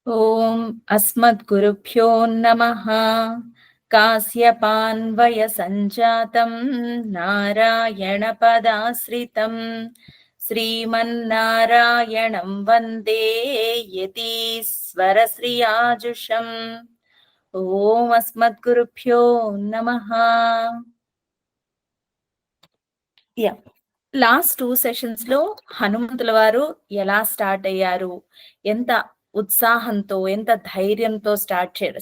ॐ अस्मद्गुरुभ्यो नमः। कास्यपान्वयसञ्जातं नारायणपदाश्रितं श्रीमन्नारायणं वन्दे यतीश्वरश्रियाजुषम्। ॐ अस्मद्गुरुभ्यो नमः। యాహ్! లాస్ట్ 2 సెషన్స్‌లో హనుమంతుల వారు ఎలా స్టార్ట్ అయ్యారు? ఎంత ఉత్సాహంతో, ఎంత ధైర్యంతో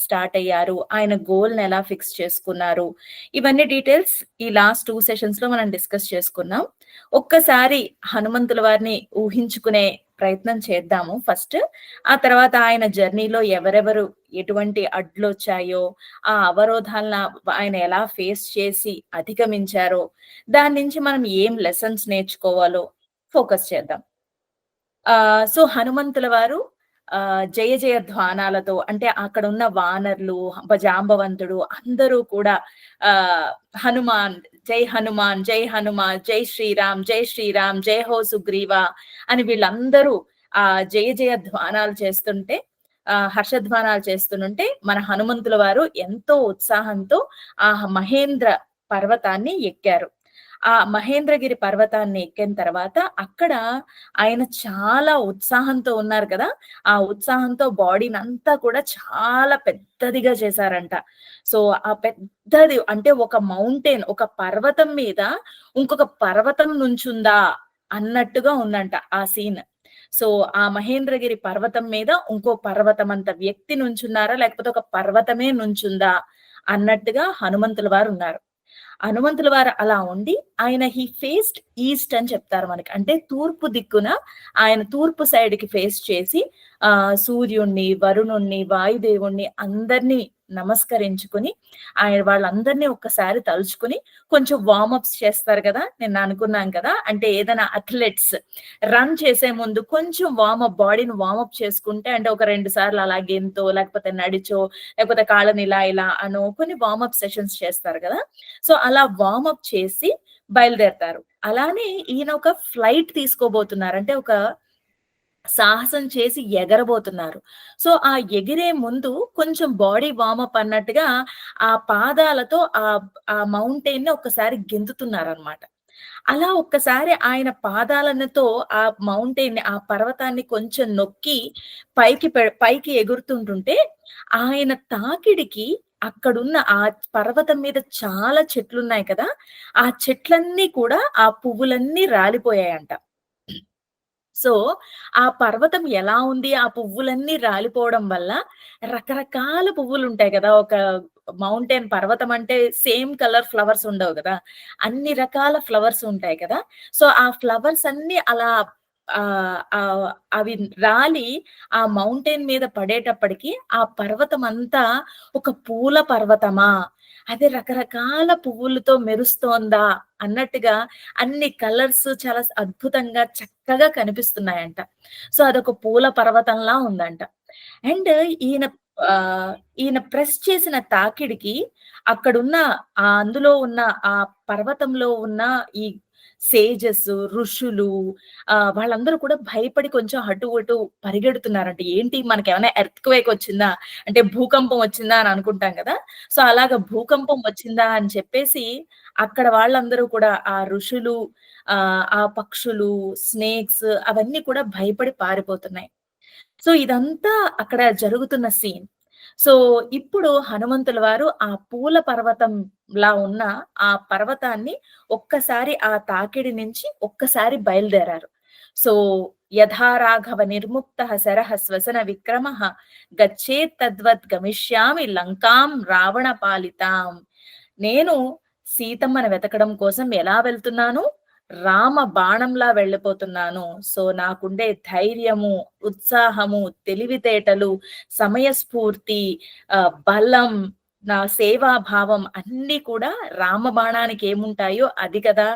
స్టార్ట్ అయ్యారు? ఆయన గోల్‌ని ఎలా ఫిక్స్ చేసుకున్నారు? ఇవన్నీ డీటెయిల్స్ ఈ లాస్ట్ 2 సెషన్స్‌లో మనం డిస్కస్ చేసుకున్నాం. ఒక్కసారి హనుమంతుల వారిని ఊహించుకునే ప్రయత్నం చేద్దాము ఫస్ట్. ఆ తర్వాత ఆయన జర్నీలో ఎవరెవరు ఎటువంటి అడ్లొచ్చాయో, ఆ అవరోధాలను ఆయన ఎలా ఫేస్ చేసి అధిగమించారో, దాని నుంచి మనం ఏం లెసన్స్ నేర్చుకోవాలో ఫోకస్ చేద్దాం. సో, హనుమంతుల వారు జయ జయ ధ్వానాలతో అంటే అక్కడున్న వానరులు, జాంబవంతుడు అందరూ కూడా ఆహ్, హనుమాన్, జై హనుమాన్, జై హనుమాన్, జై శ్రీరామ్, జై హో సుగ్రీవ అని వీళ్ళందరూ జయ జయ ధ్వానాలు చేస్తుంటే హర్షధ్వానాలు చేస్తుంటే మన హనుమంతుల వారు ఎంతో ఉత్సాహంతో ఆ మహేంద్ర పర్వతాన్ని ఎక్కారు. ఆ మహేంద్రగిరి పర్వతాన్ని ఎక్కిన తర్వాత అక్కడ ఆయన చాలా ఉత్సాహంతో ఉన్నారు కదా! ఆ ఉత్సాహంతో బాడీనంతా కూడా చాలా పెద్దదిగా చేశారంట. సో, ఆ పెద్దది అంటే ఒక మౌంటైన్, ఒక పర్వతం మీద ఇంకొక పర్వతం నుంచుందా అన్నట్టుగా ఉందంట ఆ సీన్. సో, ఆ మహేంద్రగిరి పర్వతం మీద ఇంకో పర్వతమంత వ్యక్తి నుంచున్నారా? లేకపోతే ఒక పర్వతమే నుంచుందా? అన్నట్టుగా హనుమంతుల వారున్నారు. హనుమంతుల వారు అలా ఉండి ఆయన హి ఫేస్డ్ ఈస్ట్ అని చెప్తారు మనకి. అంటే తూర్పు దిక్కున ఆయన తూర్పు సైడ్‌కి ఫేస్ చేసి సూర్యుడిని, వరుణుడిని, వాయుదేవుడిని అందరిని నమస్కరించుకొని ఆయన వాళ్ళందరిని ఒక్కసారి తలుచుకొని కొంచెం వార్మప్స్ చేస్తారు కదా! నిన్న అనుకున్నాం కదా! అంటే ఏదైనా అథ్లెట్స్ రన్ చేసే ముందు కొంచెం బాడీని వార్మప్ చేసుకుంటే అంటే ఒక 2 సార్లు అలా గెంతో, లేకపోతే నడిచో, లేకపోతే కాళ్ళని ఇలా ఇలా అనో కొన్ని వార్మప్ సెషన్స్ చేస్తారు కదా! సో, అలా వార్మప్ చేసి బయలుదేరతారు. అలానే ఈయన ఒక ఫ్లైట్ తీసుకోబోతున్నారు. అంటే ఒక సాహసం చేసి ఎగరబోతున్నారు. సో, ఆ ఎగిరే ముందు కొంచెం బాడీ వార్మప్ అన్నట్టుగా ఆ పాదాలతో ఆ మౌంటైన్‌ని ఒక్కసారి గెంతుతున్నారనమాట. అలా ఒక్కసారి ఆయన పాదాలనతో ఆ మౌంటైన్‌ని, ఆ పర్వతాన్ని కొంచెం నొక్కి పైకి ఎగురుతుంటుంటే, ఆయన తాకిడికి అక్కడున్న ఆ పర్వతం మీద చాలా చెట్లున్నాయి కదా! ఆ చెట్లన్నీ కూడా ఆ పువ్వులన్నీ రాలిపోయాయంట. సో, ఆ పర్వతం ఎలా ఉంది? ఆ పువ్వులన్నీ రాలిపోవడం వల్ల రకరకాల పువ్వులుంటాయి గదా! ఒక మౌంటైన్ పర్వతం అంటే సేమ్ కలర్ ఫ్లవర్స్ ఉండవు గదా! అన్ని రకాల ఫ్లవర్స్ ఉంటాయి కదా! సో, ఆ ఫ్లవర్స్ అన్నీ అలా ఆహ్, ఆహ్, అవి రాలి ఆ మౌంటైన్ మీద పడేటప్పటికి ఆ పర్వతం అంతా ఒక పూల పర్వతమా? అది రకరకాల పువ్వులతో మెరుస్తోందా? అన్నట్టుగా అన్ని కలర్స్ చాలా అద్భుతంగా చక్కగా కనిపిస్తున్నాయంట. సో, అదొక పూల పర్వతంలా ఉందంట. అండ్ ఈయన ఆహ్, ఈయన ప్రెస్ చేసిన తాకిడికి అక్కడున్న అందులో ఉన్న ఆ పర్వతంలో ఉన్న ఈ సేజెస్, ఋషులు వాళ్ళందరూ కూడా భయపడి కొంచెం అటు ఇటు పరిగెడుతున్నారంట. ఏంటి మనకేమైనా ఎర్త్‌క్వేక్ వచ్చిందా? అంటే భూకంపం వచ్చిందా అని అనుకుంటాం గదా! సో, అలాగా భూకంపం వచ్చిందా అని చెప్పేసి అక్కడ వాళ్ళందరూ కూడా ఆ ఋషులు, ఆ పక్షులు, స్నేక్స్ అవన్నీ కూడా భయపడి పారిపోతున్నాయి. సో, ఇదంతా అక్కడ జరుగుతున్న సీన్. సో, ఇప్పుడు హనుమంతుల వారు ఆ పూల పర్వతంలా ఉన్న ఆ పర్వతాన్ని ఒక్కసారి ఆ తాకిడి నుంచి ఒక్కసారి బయలుదేరారు. సో, యథా రాఘవ నిర్ముక్తః శరః శ్వసన విక్రమః గచ్చేత్ తద్వత్ గమిష్యామి లంకాం రావణ పాలితాం. నేను సీతమ్మని వెతకడం కోసం ఎలా వెళ్తున్నాను? రామ బాణంలా వెళ్ళిపోతున్నాను. సో, నాకుండే ధైర్యము, ఉత్సాహము, తెలివితేటలు, సమయస్ఫూర్తి, బలం, నా సేవాభావం అన్నీ కూడా రామ బాణానికి ఏముంటాయో అది కదా!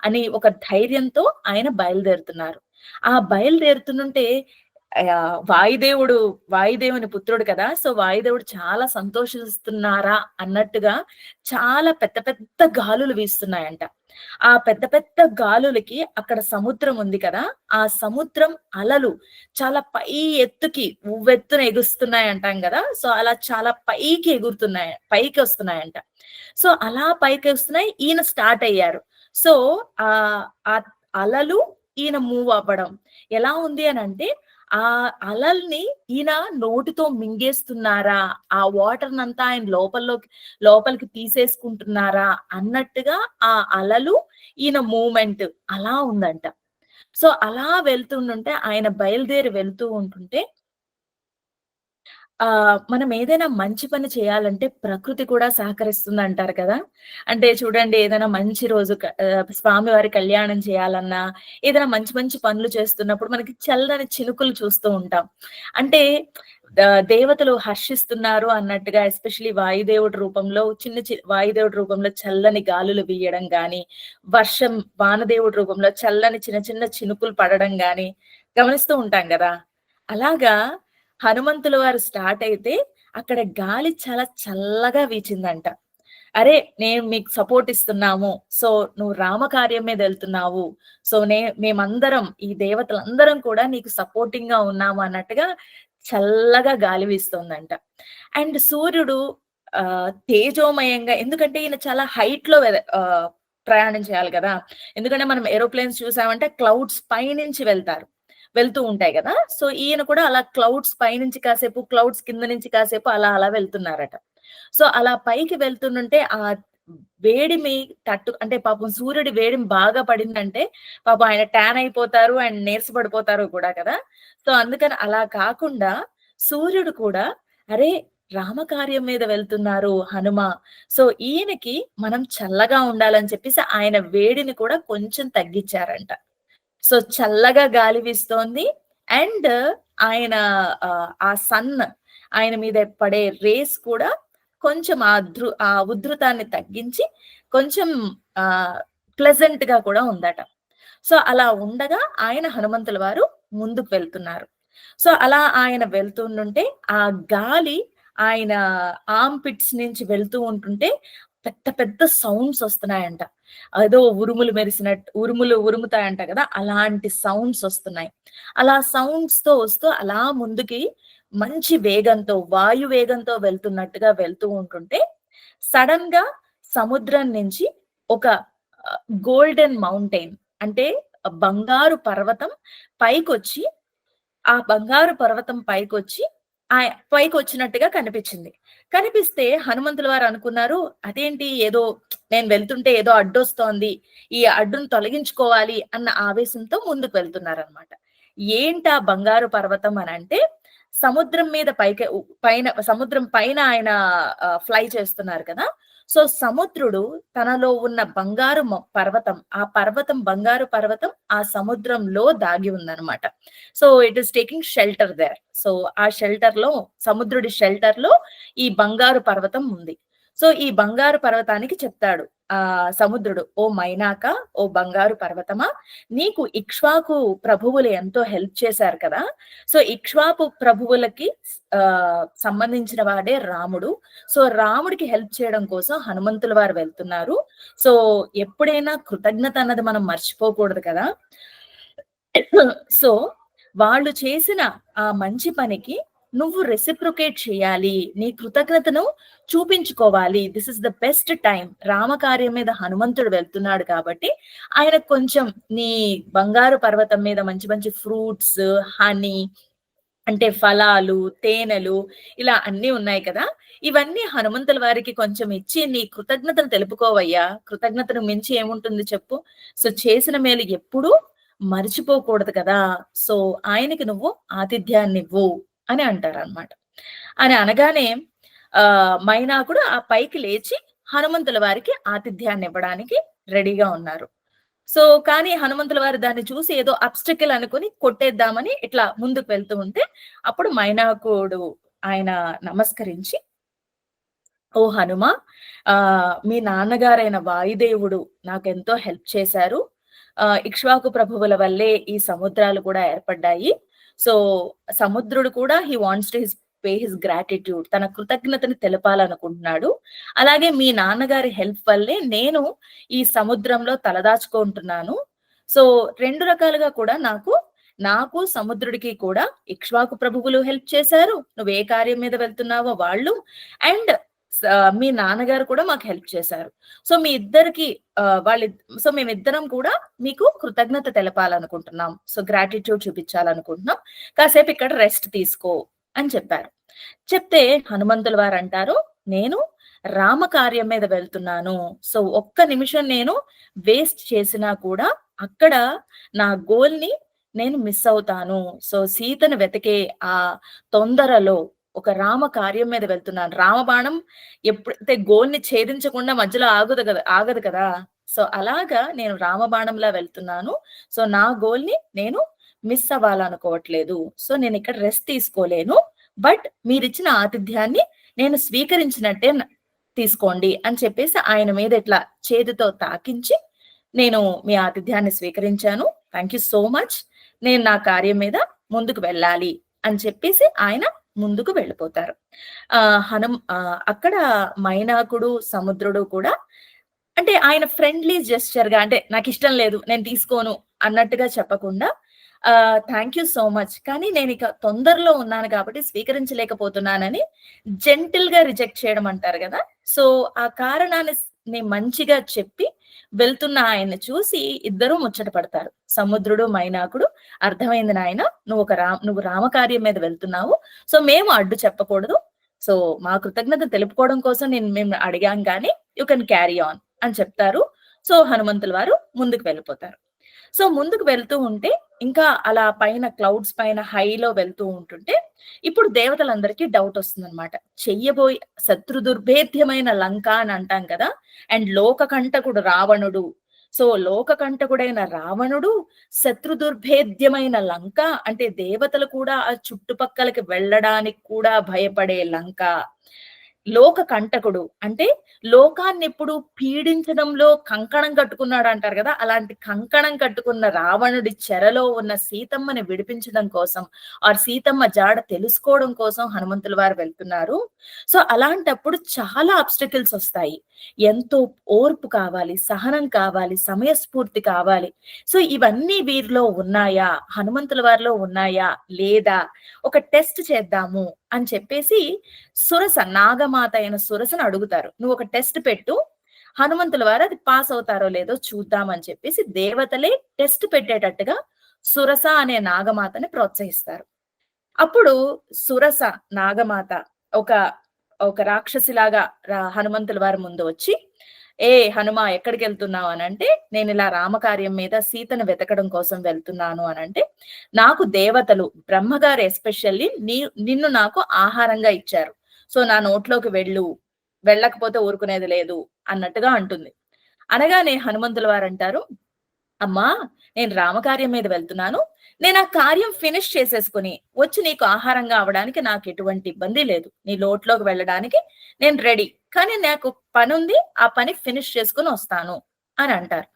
అని ఒక ధైర్యంతో ఆయన బయలుదేరుతున్నారు. ఆ బయలుదేరుతుంటే వాయుదేవుడు వాయుదేవుని పుత్రుడు కదా! సో, వాయుదేవుడు చాలా సంతోషిస్తున్నారా అన్నట్టుగా చాలా పెద్ద పెద్ద గాలులు వీస్తున్నాయంట. ఆ పెద్ద పెద్ద గాలులకి అక్కడ సముద్రం ఉంది కదా! ఆ సముద్రం అలలు చాలా ఎత్తుకి ఉవ్వెత్తున ఎగుస్తున్నాయి అంటాం గదా! సో, అలా చాలా పైకొస్తున్నాయంట. సో, అలా పైకొస్తున్నాయి. ఈయన స్టార్ట్ అయ్యారు. సో, ఆ అలలు ఈయన మూవ్ అవ్వడం. ఎలా ఉంది అనంటే, ఆ అలల్ని ఈయన నోటితో మింగేస్తున్నారా? ఆ వాటర్‌నంతా ఆయన లోపలికి తీసేసుకుంటున్నారా? అన్నట్టుగా ఆ అలలు, ఈయన మూవ్‌మెంట్ అలా ఉందంట. సో, అలా వెళ్తుండుంటే ఆయన బయలుదేరి వెళ్తూ ఉంటుంటే మనం ఏదైనా మంచి పని చేయాలంటే ప్రకృతి కూడా సహకరిస్తుందంటారు కదా! అంటే చూడండి ఏదైనా మంచి రోజు స్వామివారి కళ్యాణం చేయాలన్నా, ఏదైనా మంచి మంచి పనులు చేస్తున్నప్పుడు మనకి చల్లని చినుకులు చూస్తూ ఉంటాం. అంటే దేవతలు హర్షిస్తున్నారు అన్నట్టుగా ఎస్పెషల్లీ వాయుదేవుడి రూపంలో చల్లని గాలులు వీయడం గాని, వానదేవుడి రూపంలో చల్లని చిన్న చిన్న చినుకులు పడడం గాని గమనిస్తూ ఉంటాం గదా! అలాగా హనుమంతుల వారు స్టార్ట్ అయితే, అక్కడ గాలి చాలా చల్లగా వీచిందంట. "అరే! నేను మీకు సపోర్ట్ ఇస్తున్నాము. సో, నువ్వు రామకార్యం మీద ఎళ్తున్నావు. సో, మేమందరం ఈ దేవతలందరం కూడా నీకు సపోర్టింగ్‌గా ఉన్నాము" అన్నట్టుగా చల్లగా గాలి వీస్తోందంట. అండ్ సూర్యుడు తేజోమయంగా ఎందుకంటే ఈయన చాలా హైట్‌లో ప్రయాణం చేయాలి గదా! ఎందుకంటే మనం ఏరోప్లేన్స్ చూసామంటే క్లౌడ్స్ పైనుంచి వెళ్తూ ఉంటాయి గదా! సో, ఈయన కూడా అలా క్లౌడ్స్ పైనుంచి కాసేపు, క్లౌడ్స్ కింద నుంచి కాసేపు అలా అలా వెళ్తున్నారట. సో, అలా పైకి వెళ్తుండుంటే వేడిమి అంటే పాపం సూర్యుడి వేడిమి బాగా పడిందంటే పాపం ఆయన టాన్ అయిపోతారు అండ్ నీరసపడిపోతారు కూడా కదా! సో, అందుకని అలా కాకుండా సూర్యుడు కూడా అరే! రామకార్యం మీద వెళ్తున్నారు హనుమ. సో, ఈయనకి మనం చల్లగా ఉండాలని చెప్పేసి ఆయన వేడిని కూడా కొంచెం తగ్గిచ్చారంట. సో, చల్లగా గాలి వీస్తోంది. అండ్ ఆయన ఆ ఆయన మీద పడే రేస్ కూడా కొంచెం ఆ ఉధృతాన్ని తగ్గించి కొంచెం ఆహ్, ప్లెజెంట్‌గా కూడా ఉందట. సో, అలా ఉండగా ఆయన హనుమంతుల వారు ముందుకు వెళ్తున్నారు. సో, అలా ఆయన వెళ్తుండుంటే ఆ గాలి ఆయన ఆర్మ్ పిట్స్ నుంచి వెళ్తూ ఉంటుంటే పెద్ద పెద్ద సౌండ్స్ ఒస్తున్నాయంట. ఏదో ఉరుములు ఉరుముతాయంట గదా! అలాంటి సౌండ్స్ ఒస్తున్నాయి. అలా సౌండ్స్‌తో వస్తూ అలా ముందుకి మంచి వేగంతో, వాయు వేగంతో వెళ్తున్నట్టుగా వెళ్తూ ఉంటుంటే, సడెన్‌గా సముద్రం నుంచి ఒక గోల్డెన్ మౌంటైన్ అంటే బంగారు పర్వతం పైకొచ్చి, ఆ బంగారు పర్వతం పైకొచ్చినట్టుగా కనిపించింది. కనిపిస్తే హనుమంతుల వారు అనుకున్నారు, అదేంటి ఏదో నేను వెళ్తుంటే ఏదో అడ్డొస్తోంది. ఈ అడ్డును తొలగించుకోవాలి అన్న ఆవేశంతో ముందుకు వెళ్తున్నారనమాట. ఏంటా బంగారు పర్వతం అనంటే, సముద్రం మీద పైకి ఉ పైన సముద్రం పైన ఆయన ఫ్లై చేస్తున్నారు కదా! సో, సముద్రుడు తనలో ఉన్న బంగారు పర్వతం ఆ సముద్రంలో దాగి ఉందనమాట. So, it is taking shelter there. So, ఆ సముద్రుడి షెల్టర్‌లో ఈ బంగారు పర్వతం ఉంది. సో, ఈ బంగారు పర్వతానికి చెప్తాడు సముద్రుడు, "ఓ మైనాక, ఓ బంగారు పర్వతమా! నీకు ఇక్ష్వాకు ప్రభువులు ఎంతో హెల్ప్ చేశారు కదా! సో, ఇక్ష్వాకు ప్రభువులకి సంబంధించిన వాడే రాముడు. సో, రాముడికి హెల్ప్ చేయడం కోసం హనుమంతుల వారు వెళ్తున్నారు. సో, ఎప్పుడైనా కృతజ్ఞత అన్నది మనం మర్చిపోకూడదు కదా! సో, వాళ్ళు చేసిన ఆ మంచి పనికి నువ్వు రెసిప్రొకేట్ చేయాలి. నీ కృతజ్ఞతను చూపించుకోవాలి. This is the best time. రామకార్యం మీద హనుమంతుడు వెళ్తున్నాడు కాబట్టి, ఆయనకు కొంచెం నీ బంగారు పర్వతం మీద మంచి మంచి ఫ్రూట్స్, హనీ అంటే ఫలాలు, తేనెలు ఇలా అన్నీ ఉన్నాయి కదా! ఇవన్నీ హనుమంతుల వారికి కొంచెం ఇచ్చి నీ కృతజ్ఞతను తెలుపుకోవయ్యా. కృతజ్ఞతను మించి ఏముంటుంది చెప్పు? సో, చేసిన మేలు ఎప్పుడూ మరిచిపోకూడదు కదా! సో, ఆయనకి నువ్వు ఆతిథ్యాన్నివ్వు అని అంటారనమాట. అని అనగానే మైనాకుడు ఆ పైకి లేచి హనుమంతుల వారికి ఆతిథ్యాన్నివ్వడానికి రెడీగా ఉన్నారు. సో, కానీ హనుమంతుల వారు దాన్ని చూసి ఏదో అబ్‌స్టకిల్ అనుకుని కొట్టేద్దామని ఇట్లా ముందుకు వెళ్తూ ఉంటే, అప్పుడు మైనాకుడు ఆయన నమస్కరించి, "ఓ హనుమ, మీ నాన్నగారైన వాయుదేవుడు నాకెంతో హెల్ప్ చేశారు. ఇక్ష్వాకు ప్రభువుల వల్లే ఈ సముద్రాలు కూడా ఏర్పడ్డాయి. సో సముద్రుడు కూడా he wants to pay his gratitude, తన కృతజ్ఞతని తెలపాలనుకుంటున్నాడు. అలాగే మీ నాన్నగారి హెల్ప్ వల్లే నేను ఈ సముద్రంలో తలదాచుకుంటున్నాను. సో 2 రకాలుగా కూడా నాకు సముద్రుడికి కూడా ఇక్ష్వాకు ప్రభువులు హెల్ప్ చేశారు. నువ్వు ఏ కార్యం మీద వెళ్తున్నావో వాళ్ళు, అండ్ మీ నాన్నగారు కూడా మాకు హెల్ప్ చేశారు. సో మీ ఇద్దరికి సో మేమిద్దరం కూడా మీకు కృతజ్ఞత తెలపాలనుకుంటున్నాం. So gratitude చూపించాలనుకుంటున్నాం. కాసేపు ఇక్కడ రెస్ట్ తీసుకో అని చెప్పారు. చెప్తే హనుమంతుల వారు అంటారు, నేను రామకార్యం మీద వెళ్తున్నాను. సో ఒక్క నిమిషం నేను వేస్ట్ చేసినా కూడా అక్కడ నా గోల్ ని నేను మిస్ అవుతాను. సో సీతను వెతికే ఆ తొందరలో ఒక రామ కార్యం మీద వెళ్తున్నాను. రామబాణం ఎప్పుడైతే గోల్ ని ఛేదించకుండా మధ్యలో ఆగదు కదా. సో అలాగా నేను రామబాణంలా వెళ్తున్నాను. సో నా గోల్ ని నేను మిస్ అవ్వాలనుకోవట్లేదు. సో నేను ఇక్కడ రెస్ట్ తీసుకోలేను. బట్ మీరిచ్చిన ఆతిథ్యాన్ని నేను స్వీకరించినట్టే తీసుకోండి అని చెప్పేసి ఆయన మీద ఇట్లా చేతితో తాకించి, నేను మీ ఆతిథ్యాన్ని స్వీకరించాను. Thank you so much. నేను నా కార్యం మీద ముందుకు వెళ్ళాలి అని చెప్పేసి ఆయన ముందుకు వెళ్ళిపోతారు. అక్కడ మైనాకుడు సముద్రుడు కూడా అంటే ఆయన ఫ్రెండ్లీ జెస్చర్ గా, అంటే నాకు ఇష్టం లేదు నేను తీసుకోను అన్నట్టుగా చెప్పకుండా థ్యాంక్ యూ సో మచ్, కానీ నేను ఇక తొందరలో ఉన్నాను కాబట్టి స్వీకరించలేకపోతున్నానని జెంటిల్ గా రిజెక్ట్ చేయడం అంటారు కదా. సో ఆ కారణాన్ని మంచిగా చెప్పి వెళ్తున్న ఆయన్ని చూసి ఇద్దరు ముచ్చట పడతారు. సముద్రుడు మైనాకుడు, అర్థమైంది నాయన, నువ్వు రామకార్యం మీద వెళ్తున్నావు. సో మేము అడ్డు చెప్పకూడదు. సో మా కృతజ్ఞత తెలుపుకోవడం కోసం మేము అడిగాం కానీ యు కెన్ క్యారీ ఆన్ అని చెప్తారు. సో హనుమంతుల వారు ముందుకు వెళ్ళిపోతారు. సో ముందుకు వెళ్తూ ఉంటే ఇంకా అలా పైన క్లౌడ్స్ పైన హైలో వెళ్తూ ఉంటుంటే ఇప్పుడు దేవతలందరికీ డౌట్ వస్తుంది అనమాట. చెయ్యబోయి శత్రు దుర్భేద్యమైన లంక అని అంటాం కదా, అండ్ లోకకంటకుడు రావణుడు. సో లోకకంటకుడైన రావణుడు, శత్రు దుర్భేద్యమైన లంక అంటే దేవతలు కూడా ఆ చుట్టుపక్కలకి వెళ్ళడానికి కూడా భయపడే లంక. లోక కంటకుడు అంటే లోకాన్ని ఎప్పుడు పీడించడంలో కంకణం కట్టుకున్నాడు అంటారు కదా, అలాంటి కంకణం కట్టుకున్న రావణుడి చెరలో ఉన్న సీతమ్మని విడిపించడం కోసం, ఆ సీతమ్మ జాడ తెలుసుకోవడం కోసం హనుమంతుల వారు వెళ్తున్నారు. సో అలాంటప్పుడు చాలా అబ్స్టకిల్స్ వస్తాయి. ఎంతో ఓర్పు కావాలి, సహనం కావాలి, సమయస్ఫూర్తి కావాలి. సో ఇవన్నీ వీరిలో ఉన్నాయా, హనుమంతుల వారిలో ఉన్నాయా లేదా, ఒక టెస్ట్ చేద్దాము అని చెప్పేసి నాగమాత అయిన సురసను అడుగుతారు. నువ్వు ఒక టెస్ట్ పెట్టు, హనుమంతుల వారు అది పాస్ అవుతారో లేదో చూద్దామని చెప్పేసి దేవతలే టెస్ట్ పెట్టేటట్టుగా సురస అనే నాగమాతని ప్రోత్సహిస్తారు. అప్పుడు సురస నాగమాత ఒక రాక్షసిలాగా హనుమంతుల వారి ముందు వచ్చి, ఏ హనుమ ఎక్కడికి వెళ్తున్నావు అని అంటే, నేను ఇలా రామకార్యం మీద సీతను వెతకడం కోసం వెళ్తున్నాను అని అంటే, నాకు దేవతలు బ్రహ్మగారు ఎస్పెషల్లీ నిన్ను నాకు ఆహారంగా ఇచ్చారు. సో నా నోట్లోకి వెళ్ళకపోతే ఊరుకునేది లేదు అన్నట్టుగా అంటుంది. అనగానే హనుమంతుల వారు అంటారు, అమ్మా నేను రామకార్యం మీద వెళ్తున్నాను, నేను ఆ కార్యం ఫినిష్ చేసేసుకుని వచ్చి నీకు ఆహారంగా అవడానికి నాకు ఎటువంటి ఇబ్బంది లేదు. నీ లోట్లోకి వెళ్ళడానికి నేను రెడీ, కానీ నాకు పని ఉంది, ఆ పని ఫినిష్ చేసుకుని వస్తాను అని అంటారు.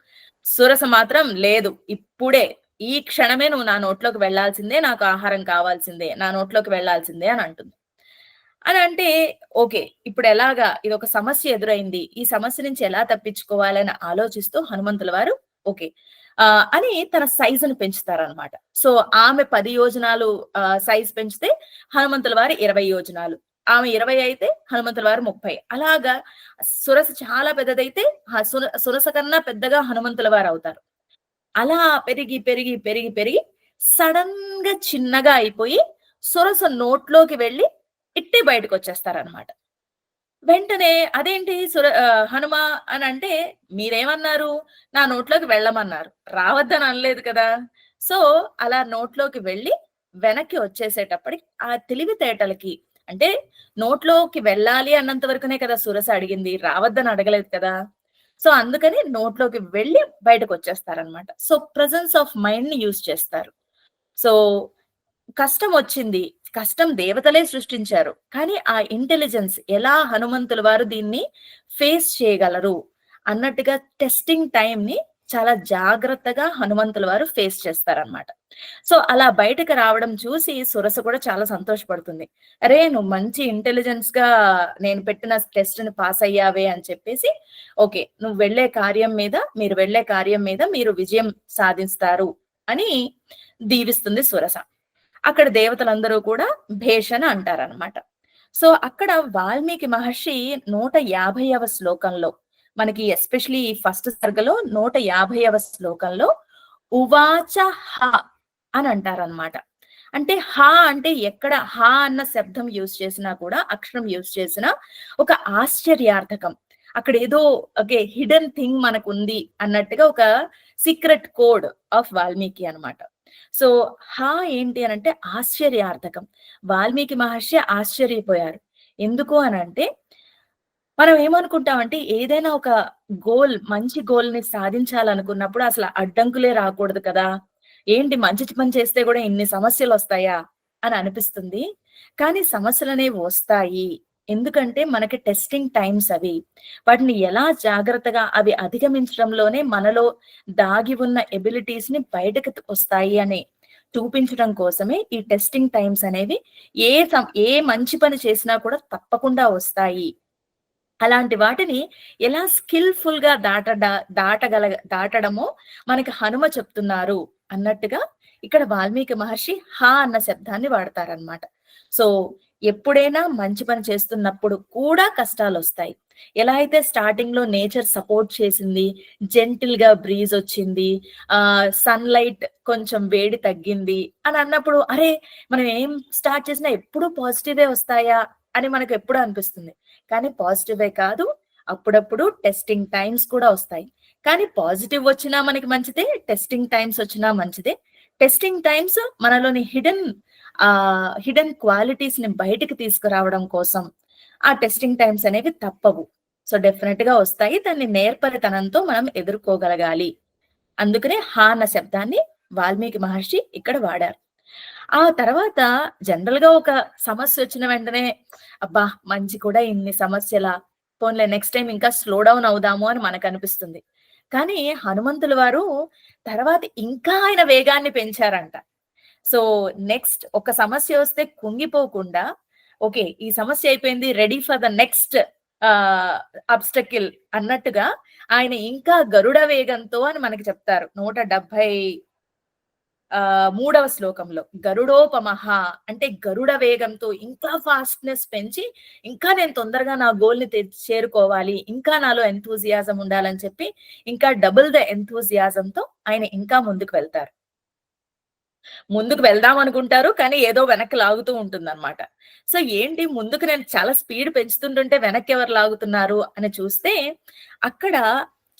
సురస మాత్రం లేదు, ఇప్పుడే ఈ క్షణమే నువ్వు నా నోట్లోకి వెళ్లాల్సిందే, నాకు ఆహారం కావాల్సిందే, నా నోట్లోకి వెళ్లాల్సిందే అని అంటుంది. అని అంటే ఓకే, ఇప్పుడు ఎలాగా, ఇది ఒక సమస్య ఎదురైంది, ఈ సమస్య నుంచి ఎలా తప్పించుకోవాలని ఆలోచిస్తూ హనుమంతుల వారు ఓకే అని తన సైజును పెంచుతారనమాట. సో ఆమె 10 యోజనాలు సైజ్ పెంచితే హనుమంతుల వారు 20 యోజనాలు, ఆమె 20 అయితే హనుమంతుల వారు 30. అలాగా సురస చాలా పెద్దదైతే సురస కన్నా పెద్దగా హనుమంతుల వారు అవుతారు. అలా పెరిగి పెరిగి పెరిగి పెరిగి సడన్ గా చిన్నగా అయిపోయి సురస నోట్లోకి వెళ్ళి ఇట్టే బయటకు వచ్చేస్తారనమాట. వెంటనే అదేంటి హనుమ అని అంటే, మీరేమన్నారు, నా నోట్లోకి వెళ్ళమన్నారు, రావద్దని అనలేదు కదా. సో అలా నోట్లోకి వెళ్ళి వెనక్కి వచ్చేసేటప్పటికి ఆ తెలివితేటలకి, అంటే నోట్లోకి వెళ్ళాలి అన్నంత వరకునే కదా సురస అడిగింది, రావద్దని అడగలేదు కదా. సో అందుకని నోట్లోకి వెళ్ళి బయటకు వచ్చేస్తారనమాట. సో ప్రెజెన్స్ ఆఫ్ మైండ్ ని యూజ్ చేస్తారు. సో కష్టం వచ్చింది, కష్టం దేవతలే సృష్టించారు, కానీ ఆ ఇంటెలిజెన్స్ ఎలా హనుమంతుల వారు దీన్ని ఫేస్ చేయగలరు అన్నట్టుగా టెస్టింగ్ టైం ని చాలా జాగ్రత్తగా హనుమంతుల వారు ఫేస్ చేస్తారనమాట. సో, అలా బయటకి రావడం చూసి సురస కూడా చాలా సంతోషపడుతుంది. "అరే! నువ్వు మంచి ఇంటెలిజెన్స్‌గా నేను పెట్టిన టెస్ట్‌ని పాస్ అయ్యావే" అని చెప్పేసి, "ఓకే. మీరు వెళ్ళే కార్యం మీద మీరు విజయం సాధిస్తారు" అని దీవిస్తుంది సురస. అక్కడ దేవతలందరూ కూడా భేష్ అని అంటారనమాట. సో, అక్కడ వాల్మీకి మహర్షి 150వ శ్లోకంలో మనకి ఎస్పెషల్లీ ఈ ఫస్ట్ సర్గలో 150వ శ్లోకంలో ఉవాచ హ అని అంటారనమాట. అంటే అంటే ఎక్కడ అన్న శబ్దం యూజ్ చేసినా కూడా అక్షరం యూజ్ చేసినా ఒక ఆశ్చర్యార్థకం. అక్కడేదో ఓకే హిడెన్ థింగ్ మనకుంది అన్నట్టుగా ఒక సీక్రెట్ కోడ్ ఆఫ్ వాల్మీకి అనమాట. సో, ఏంటి అనంటే ఆశ్చర్యార్థకం. వాల్మీకి మహర్షి ఆశ్చర్యపోయారు. ఎందుకు అనంటే మనం ఏమనుకుంటామంటే ఏదైనా ఒక మంచి గోల్‌ని సాధించాలనుకున్నప్పుడు అసల అడ్డంకులే రాకూడదు కదా! ఏంటి మంచి పని చేస్తే గూడా ఇన్ని సమస్యలొస్తాయా? అని అనిపిస్తుంది. కానీ సమస్యలనేవి వస్తాయి. ఎందుకంటే మనకి టెస్టింగ్ టైమ్స్ అవి. వాటిని ఎలా జాగ్రత్తగా అవి అధిగమించడంలోనే మనలో దాగి ఉన్న ఎబిలిటీస్‌ని బయటకి వస్తాయి అని చూపించడం కోసమే ఈ టెస్టింగ్ టైమ్స్ అనేవి ఏ మంచి పని చేసినా కూడా తప్పకుండా వస్తాయి. అలాంటి వాటిని ఎలా స్కిల్‌ఫుల్‌గా దాటడమో మనకి హనుమ చెప్తున్నారు అన్నట్టుగా ఇక్కడ వాల్మీకి మహర్షి అన్న శబ్దాన్ని వాడతారనమాట. సో, ఎప్పుడైనా మంచి పని చేస్తున్నప్పుడు కూడా కష్టాలొస్తాయి. ఎలా అయితే స్టార్టింగ్‌లో నేచర్ సపోర్ట్ చేసింది, జెంటిల్‌గా బ్రీజొచ్చింది, సన్‌లైట్ కొంచెం వేడి తగ్గింది అని అన్నప్పుడు, అరే! మనం ఏం స్టార్ట్ చేసినా ఎప్పుడు పాజిటివే వస్తాయా అని మనకెప్పుడు అనిపిస్తుంది. కానీ పాజిటివే కాదు. అప్పుడప్పుడు టెస్టింగ్ టైమ్స్ కూడా వస్తాయి. కానీ పాజిటివ్ వచ్చినా మనకి మంచిదే. టెస్టింగ్ టైమ్స్ వచ్చినా మంచిదే. టెస్టింగ్ టైమ్స్ మనలోని హిడెన్ క్వాలిటీస్‌ని బయటికి తీసుకురావడం కోసం ఆ టెస్టింగ్ టైమ్స్ అనేవి తప్పవు. సో, డెఫినెట్‌గా వస్తాయి. దాన్ని నేర్పరితనంతో మనం ఎదుర్కోగలగాలి. అందుకనే అన్న శబ్దాన్ని వాల్మీకి మహర్షి ఇక్కడ వాడారు. ఆ తర్వాత జనరల్‌గా ఒక సమస్యొచ్చిన వెంటనే అబ్బా! మంచి కూడా ఇన్ని సమస్యలా? పోన్లే నెక్స్ట్ టైమ్ ఇంకా స్లో డౌన్ అవుదాము అని మనకనిపిస్తుంది. కానీ హనుమంతుల వారు తర్వాత ఇంకా ఆయన వేగాన్ని పెంచారంట. సో, నెక్స్ట్ ఒక సమస్యొస్తే కుంగిపోకుండా ఓకే. ఈ సమస్య అయిపోయింది. రెడీ ఫర్ ద నెక్స్ట్ ఆహ్, అబ్‌స్టకిల్ అన్నట్టుగా ఆయన ఇంకా గరుడ వేగంతో అని మనకి చెప్తారు. 173వ శ్లోకంలో గరుడోపమః అంటే గరుడ వేగంతో ఇంకా ఫాస్ట్‌నెస్ పెంచి, ఇంకా నేను తొందరగా నా గోల్‌ని చేరుకోవాలి. ఇంకా నాలో ఎంథూసియాజం ఉండాలని చెప్పి, ఇంకా డబుల్ ద ఎంథూసియాజంతో ఆయన ఇంకా ముందుకు వెళ్తారు. ముందుకు వెళ్దాం అనుకుంటారు. కానీ ఏదో వెనక్కి లాగుతూ ఉంటుందన్నమాట. సో, ఏంటి ముందుకు నేను చాలా స్పీడ్ పెంచుతుంటుంటే వెనక్కి ఎవరు లాగుతున్నారు అని చూస్తే, అక్కడ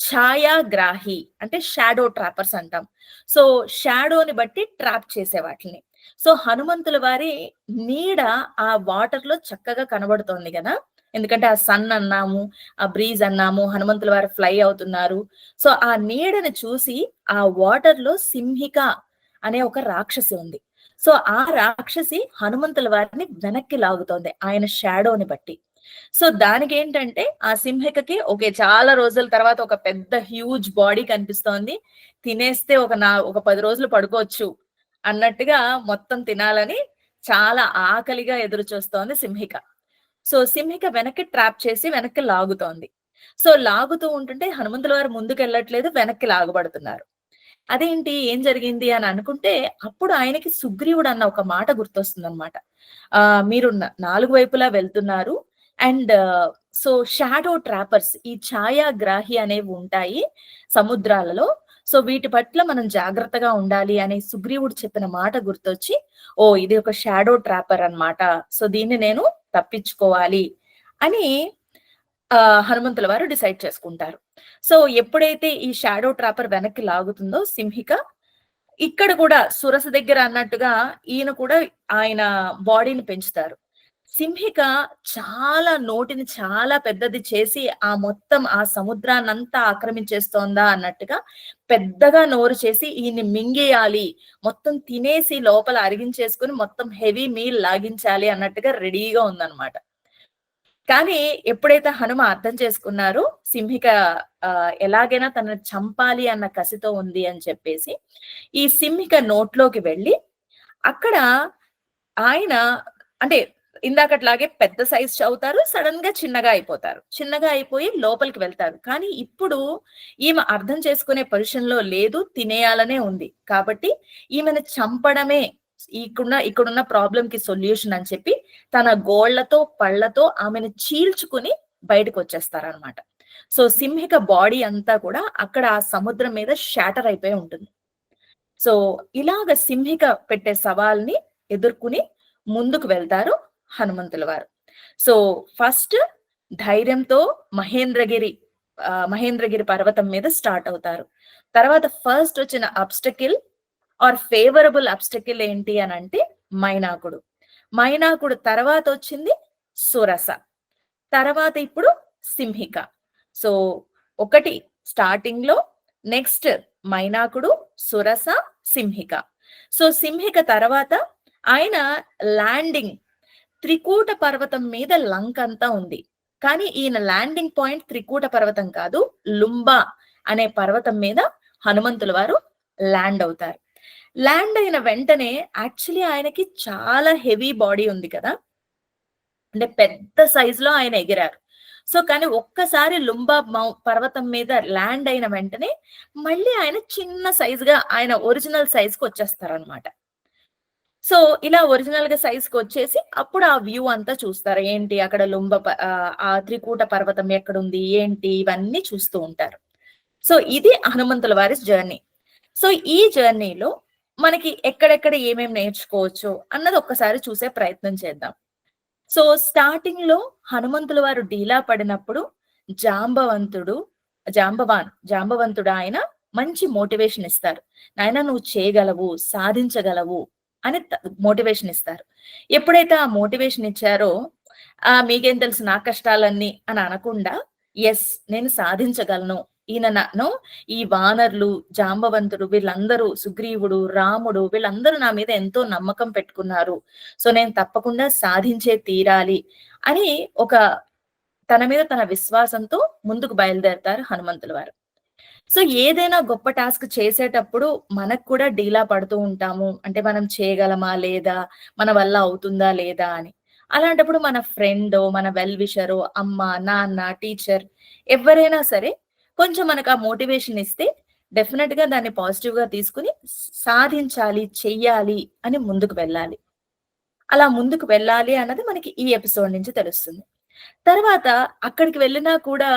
ఛాయాగ్రాహి అంటే షాడో ట్రాపర్స్ అంటాం. సో, షాడోని బట్టి ట్రాప్ చేసే వాటిలిని. సో, హనుమంతుల వారి నీడ ఆ వాటర్‌లో చక్కగా కనబడుతోంది గదా! ఎందుకంటే ఆ సన్ అన్నాము, ఆ బ్రీజ్ అన్నాము, హనుమంతుల వారు ఫ్లై అవుతున్నారు. సో, ఆ నీడని చూసి ఆ వాటర్‌లో సింహిక అనే ఒక రాక్షసి ఉంది. సో, ఆ రాక్షసి హనుమంతుల వారిని వెనక్కి లాగుతోంది. ఆయన షాడోని బట్టి. సో, దానికేంటంటే ఆ సింహికకి ఓకే. చాలా రోజుల తర్వాత ఒక పెద్ద హ్యూజ్ బాడీ కనిపిస్తోంది. తినేస్తే ఒక 10 రోజులు పడుకోవచ్చు అన్నట్టుగా మొత్తం తినాలని చాలా ఆకలిగా ఎదురు చూస్తోంది సింహిక. సో, సింహిక వెనక్కి ట్రాప్ చేసి వెనక్కి లాగుతోంది. సో, లాగుతూ ఉంటుంటే హనుమంతుల వారు ముందుకెళ్ళట్లేదు. వెనక్కి లాగబడుతున్నారు. అదేంటి? ఏం జరిగింది అని అనుకుంటే, అప్పుడు ఆయనకి సుగ్రీవుడన్న ఒక మాట గుర్తొస్తుందనమాట. మీరు నాలుగు వైపులా వెళ్తున్నారు. అండ్ సో, షాడో ట్రాపర్స్ ఈ ఛాయాగ్రాహి అనేవి ఉంటాయి సముద్రాలలో. సో, వీటి పట్ల మనం జాగ్రత్తగా ఉండాలి అని సుగ్రీవుడు చెప్పిన మాట గుర్తొచ్చి, ఓహ్! ఇది ఒక షాడో ట్రాపర్ అన్నమాట. సో, దీన్ని నేను తప్పించుకోవాలి అని హనుమంతుల వారు డిసైడ్ చేసుకుంటారు. సో, ఎప్పుడైతే ఈ షాడో ట్రాపర్ వెనక్కి లాగుతుందో సింహిక, ఇక్కడ కూడా సురస దగ్గర అన్నట్టుగా ఈయన కూడా ఆయన బాడీని పెంచుతారు. సింహిక నోటిని చాలా పెద్దది చేసి, మొత్తం ఆ సముద్రాన్నంతా ఆక్రమించేస్తోందా అన్నట్టుగా పెద్దగా నోరు చేసి ఈయన్ని మింగేయాలి, మొత్తం తినేసి లోపల అరిగించేసుకొని మొత్తం హెవీ మీల్ లాగించాలి అన్నట్టుగా రెడీగా ఉందన్నమాట. కానీ ఎప్పుడైతే హనుమ అర్థం చేసుకున్నారో సింహిక ఎలాగైనా తనని చంపాలి అన్న కసితో ఉంది అని చెప్పేసి, ఈ సింహిక నోట్లోకి వెళ్ళి అక్కడ ఆయన అంటే ఇందాకట్లాగే పెద్ద సైజ్ చవుతారు. సడెన్‌గా చిన్నగా అయిపోతారు. చిన్నగా అయిపోయి లోపలికి వెళ్తారు. కానీ ఇప్పుడు ఈమె అర్థం చేసుకునే పొజిషన్‌లో లేదు. తినేయాలనే ఉంది. కాబట్టి ఈమెను చంపడమే ఇక్కడున్న ప్రాబ్లమ్‌కి సొల్యూషన్ అని చెప్పి తన గోళ్ళతో, పళ్ళతో ఆమెను చీల్చుకొని బయటకొచ్చేస్తారనమాట. సో, సింహిక బాడీ అంతా కూడా అక్కడ ఆ సముద్రం మీద షాటర్ అయిపోయి ఉంటుంది. సో, ఇలాగ సింహిక పెట్టే సవాల్‌ని ఎదుర్కొని ముందుకు వెళ్తారు హనుమంతుల వారు. సో, ఫస్ట్ ధైర్యంతో మహేంద్రగిరి మహేంద్రగిరి పర్వతం మీద స్టార్ట్ అవుతారు. తర్వాత ఫస్ట్ వచ్చిన అబ్‌స్టకిల్ ఫేవరబుల్ అబ్‌స్టకిల్ ఏంటి అనంటే మైనాకుడు. మైనాకుడు తర్వాతొచ్చింది సురస. తర్వాత ఇప్పుడు సింహిక. సో, ఒకటి స్టార్టింగ్‌లో నెక్స్ట్ మైనాకుడు, సురస, సింహిక. సో, సింహిక తర్వాత ఆయన ల్యాండింగ్ త్రికూట పర్వతం మీద లంకంతా ఉంది. కానీ ఈయన ల్యాండింగ్ పాయింట్ త్రికూట పర్వతం కాదు. లుంబ అనే పర్వతం మీద హనుమంతుల వారు ల్యాండ్ అవుతారు. ల్యాండ్ అయిన వెంటనే యాక్చువల్లీ ఆయనకి చాలా హెవీ బాడీ ఉంది కదా! అంటే పెద్ద సైజ్‌లో ఆయన ఎగిరారు. సో, కానీ ఒక్కసారి లుంబ పర్వతం మీద ల్యాండ్ అయిన వెంటనే మళ్ళీ ఆయన చిన్న సైజ్‌గా ఆయన ఒరిజినల్ సైజ్‌కొచ్చేస్తారనమాట. సో, ఇలా ఒరిజినల్‌గా సైజ్‌కొచ్చేసి అప్పుడు ఆ వ్యూ అంతా చూస్తారు. ఏంటి అక్కడ ఆ త్రికూట పర్వతం ఎక్కడుంది? ఏంటి? ఇవన్నీ చూస్తూ ఉంటారు. సో, ఇది హనుమంతుల వారి జర్నీ. సో, ఈ జర్నీలో మనకి ఎక్కడెక్కడ ఏమేం నేర్చుకోవచ్చు అన్నది ఒక్కసారి చూసే ప్రయత్నం చేద్దాం. సో, స్టార్టింగ్‌లో హనుమంతుల వారు డీలా పడినప్పుడు జాంబవంతుడు జాంబవంతుడాయన మంచి మోటివేషన్ ఇస్తారు. "నాయనా నువ్వు చేయగలవు, సాధించగలవు" అని మోటివేషన్ ఇస్తారు. ఎప్పుడైతే ఆ మోటివేషన్ ఇచ్చారో, "మీకేం తెలుసు నా కష్టాలన్నీ" అని అనకుండా, "యెస్ నేను సాధించగలను. ఈయన ఈ వానరులు, జాంబవంతుడు వీళ్ళందరూ సుగ్రీవుడు, రాముడు వీళ్ళందరూ నా మీద ఎంతో నమ్మకం పెట్టుకున్నారు. సో, నేను తప్పకుండా సాధించే తీరాలి" అని ఒక తన మీద తన విశ్వాసంతో ముందుకు బయలుదేరతారు హనుమంతుల వారు. సో, ఏదైనా గొప్ప టాస్క్ చేసేటప్పుడు మనకు కూడా డీలా పడుతూ ఉంటాము. అంటే మనం చేయగలమా? లేదా? మన వల్ల అవుతుందా? లేదా? అని. అలాంటప్పుడు మన ఫ్రెండో, మన వెల్ విషరో, అమ్మ, నాన్న, టీచర్ ఎవ్వరైనా సరే కొంచెం మనకు ఆ మోటివేషన్ ఇస్తే డెఫినిట్‌గా దాన్ని పాజిటివ్‌గా తీసుకొని సాధించాలి, చెయ్యాలి అని ముందుకు వెళ్ళాలి. అలా ముందుకు వెళ్ళాలి అన్నది మనకి ఈ ఎపిసోడ్ నుంచి తెలుస్తుంది. తర్వాత అక్కడికి వెళ్ళినా కూడా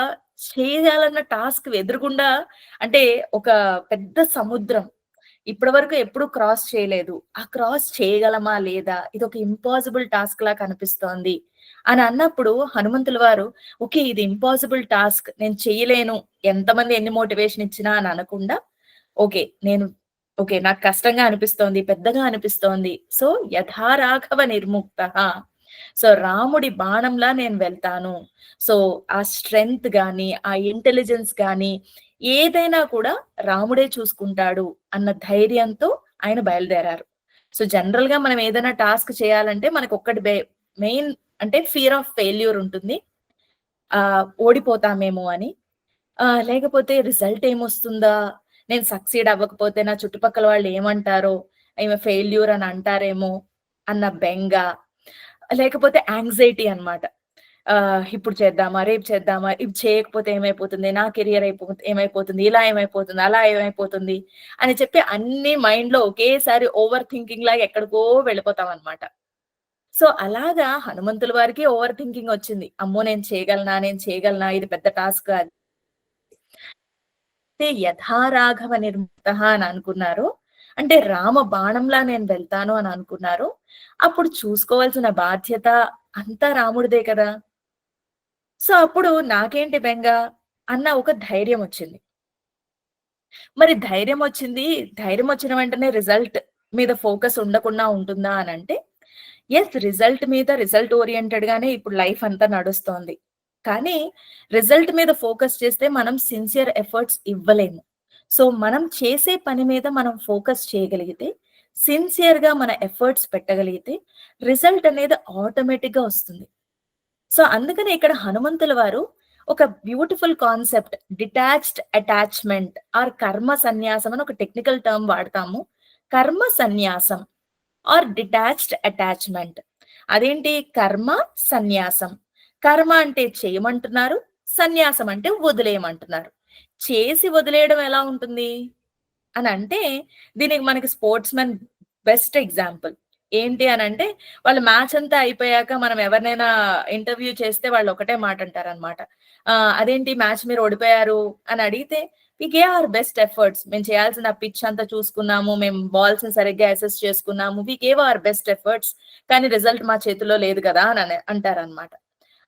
చేయాలన్న టాస్క్ ఎదురుగుండా అంటే ఒక పెద్ద సముద్రం. ఇప్పటి వరకు ఎప్పుడు క్రాస్ చేయలేదు. ఆ క్రాస్ చేయగలమా? లేదా? ఇదొక ఇంపాసిబుల్ టాస్క్‌లా కనిపిస్తోంది అని అన్నప్పుడు హనుమంతుల వారు ఓకే. ఇది ఇంపాసిబుల్ టాస్క్. నేను చేయలేను. ఎంతమంది ఎన్ని మోటివేషన్ ఇచ్చినా అని అనకుండా ఓకే. ఓకే. నాకు కష్టంగా అనిపిస్తోంది. పెద్దగా అనిపిస్తోంది. సో, యథా రాఘవ నిర్ముక్తః. సో, రాముడి బాణంలా నేను వెళ్తాను. సో, ఆ స్ట్రెంగ్త్ గాని, ఆ ఇంటెలిజెన్స్ గాని ఏదైనా కూడా రాముడే చూసుకుంటాడు అన్న ధైర్యంతో ఆయన బయలుదేరారు. సో, జనరల్‌గా మనం ఏదైనా టాస్క్ చేయాలంటే మనకొక్కటి మెయిన్ అంటే ఫియర్ ఆఫ్ ఫెయిల్యూర్ ఉంటుంది. ఓడిపోతామేమో అని. లేకపోతే రిజల్ట్ ఏమొస్తుందా? నేను సక్సీడ్ అవ్వకపోతే నా చుట్టుపక్కల వాళ్ళు ఏమంటారో? ఈమె ఫెయిల్యూర్ అని అంటారేమో అన్న బెంగ. లేకపోతే యాంక్సైటీ అన్నమాట. ఇప్పుడు చేద్దామా? రేపు చేద్దామా? ఇది చేయకపోతే ఏమైపోతుంది? నా కెరియర్ ఏమైపోతుంది? ఇలా ఏమైపోతుంది? అలా ఏమైపోతుంది? అని చెప్పి అన్ని మైండ్‌లో ఒకేసారి ఓవర్ థింకింగ్ లాగా ఎక్కడికో వెళ్ళిపోతామన్నమాట. సో, అలాగా హనుమంతుల వారికి ఓవర్ థింకింగ్ వచ్చింది. అమ్మో! నేను చేయగలనా? నేను చేయగలనా? ఇది పెద్ద టాస్క్ అది. అయితే యథా రాఘవ నిర్ముక్తః అని అనుకున్నారో, అంటే రామ బాణంలా నేను వెళ్తాను అని అనుకున్నారో, అప్పుడు చూసుకోవాల్సిన బాధ్యత అంతా రాముడిదే కదా! సో, అప్పుడు నాకేంటి బెంగ అన్న ఒక ధైర్యమొచ్చింది. మరి ధైర్యమొచ్చిన వెంటనే రిజల్ట్ మీద ఫోకస్ ఉండకుండా ఉంటుందా అనంటే, యెస్ రిజల్ట్ ఓరియెంటెడ్ గానే ఇప్పుడు లైఫ్ అంతా నడుస్తోంది. కానీ రిజల్ట్ మీద ఫోకస్ చేస్తే మనం సిన్సియర్ ఎఫర్ట్స్ ఇవ్వలేము. సో, మనం చేసే పని మీద మనం ఫోకస్ చేయగలిగితే, సిన్సియర్‌గా మన ఎఫర్ట్స్ పెట్టగలిగితే రిజల్ట్ అనేది ఆటోమేటిక్‌గా వస్తుంది. సో అందుకనే ఇక్కడ హనుమంతుల వారు ఒక beautiful concept detached attachment or కర్మ సన్యాసం అని ఒక టెక్నికల్ టర్మ్ వాడతాము. కర్మ సన్యాసం ఆర్ డిటాచ్డ్ అటాచ్మెంట్. అదేంటి కర్మ సన్యాసం. కర్మ అంటే చేయమంటున్నారు, సన్యాసం అంటే వదిలేయమంటున్నారు. చేసి వదిలేయడం ఎలా ఉంటుంది అని అంటే, దీనికి మనకి స్పోర్ట్స్ మెన్ బెస్ట్ ఎగ్జాంపుల్. ఏంటి అనంటే, వాళ్ళు మ్యాచ్ అంతా అయిపోయాక మనం ఎవరినైనా ఇంటర్వ్యూ చేస్తే వాళ్ళు ఒకటే మాట అంటారనమాట. అదేంటి మ్యాచ్ మీరు ఓడిపోయారు అని అడిగితే, we gave our best efforts. మేము చేయాల్సిన పిచ్ అంతా చూసుకున్నాము. మేము బాల్స్‌ని సరిగ్గా అసెస్ చేసుకున్నాము. We gave our best efforts. కానీ రిజల్ట్ మా చేతుల్లో లేదు కదా! అని అంటారనమాట.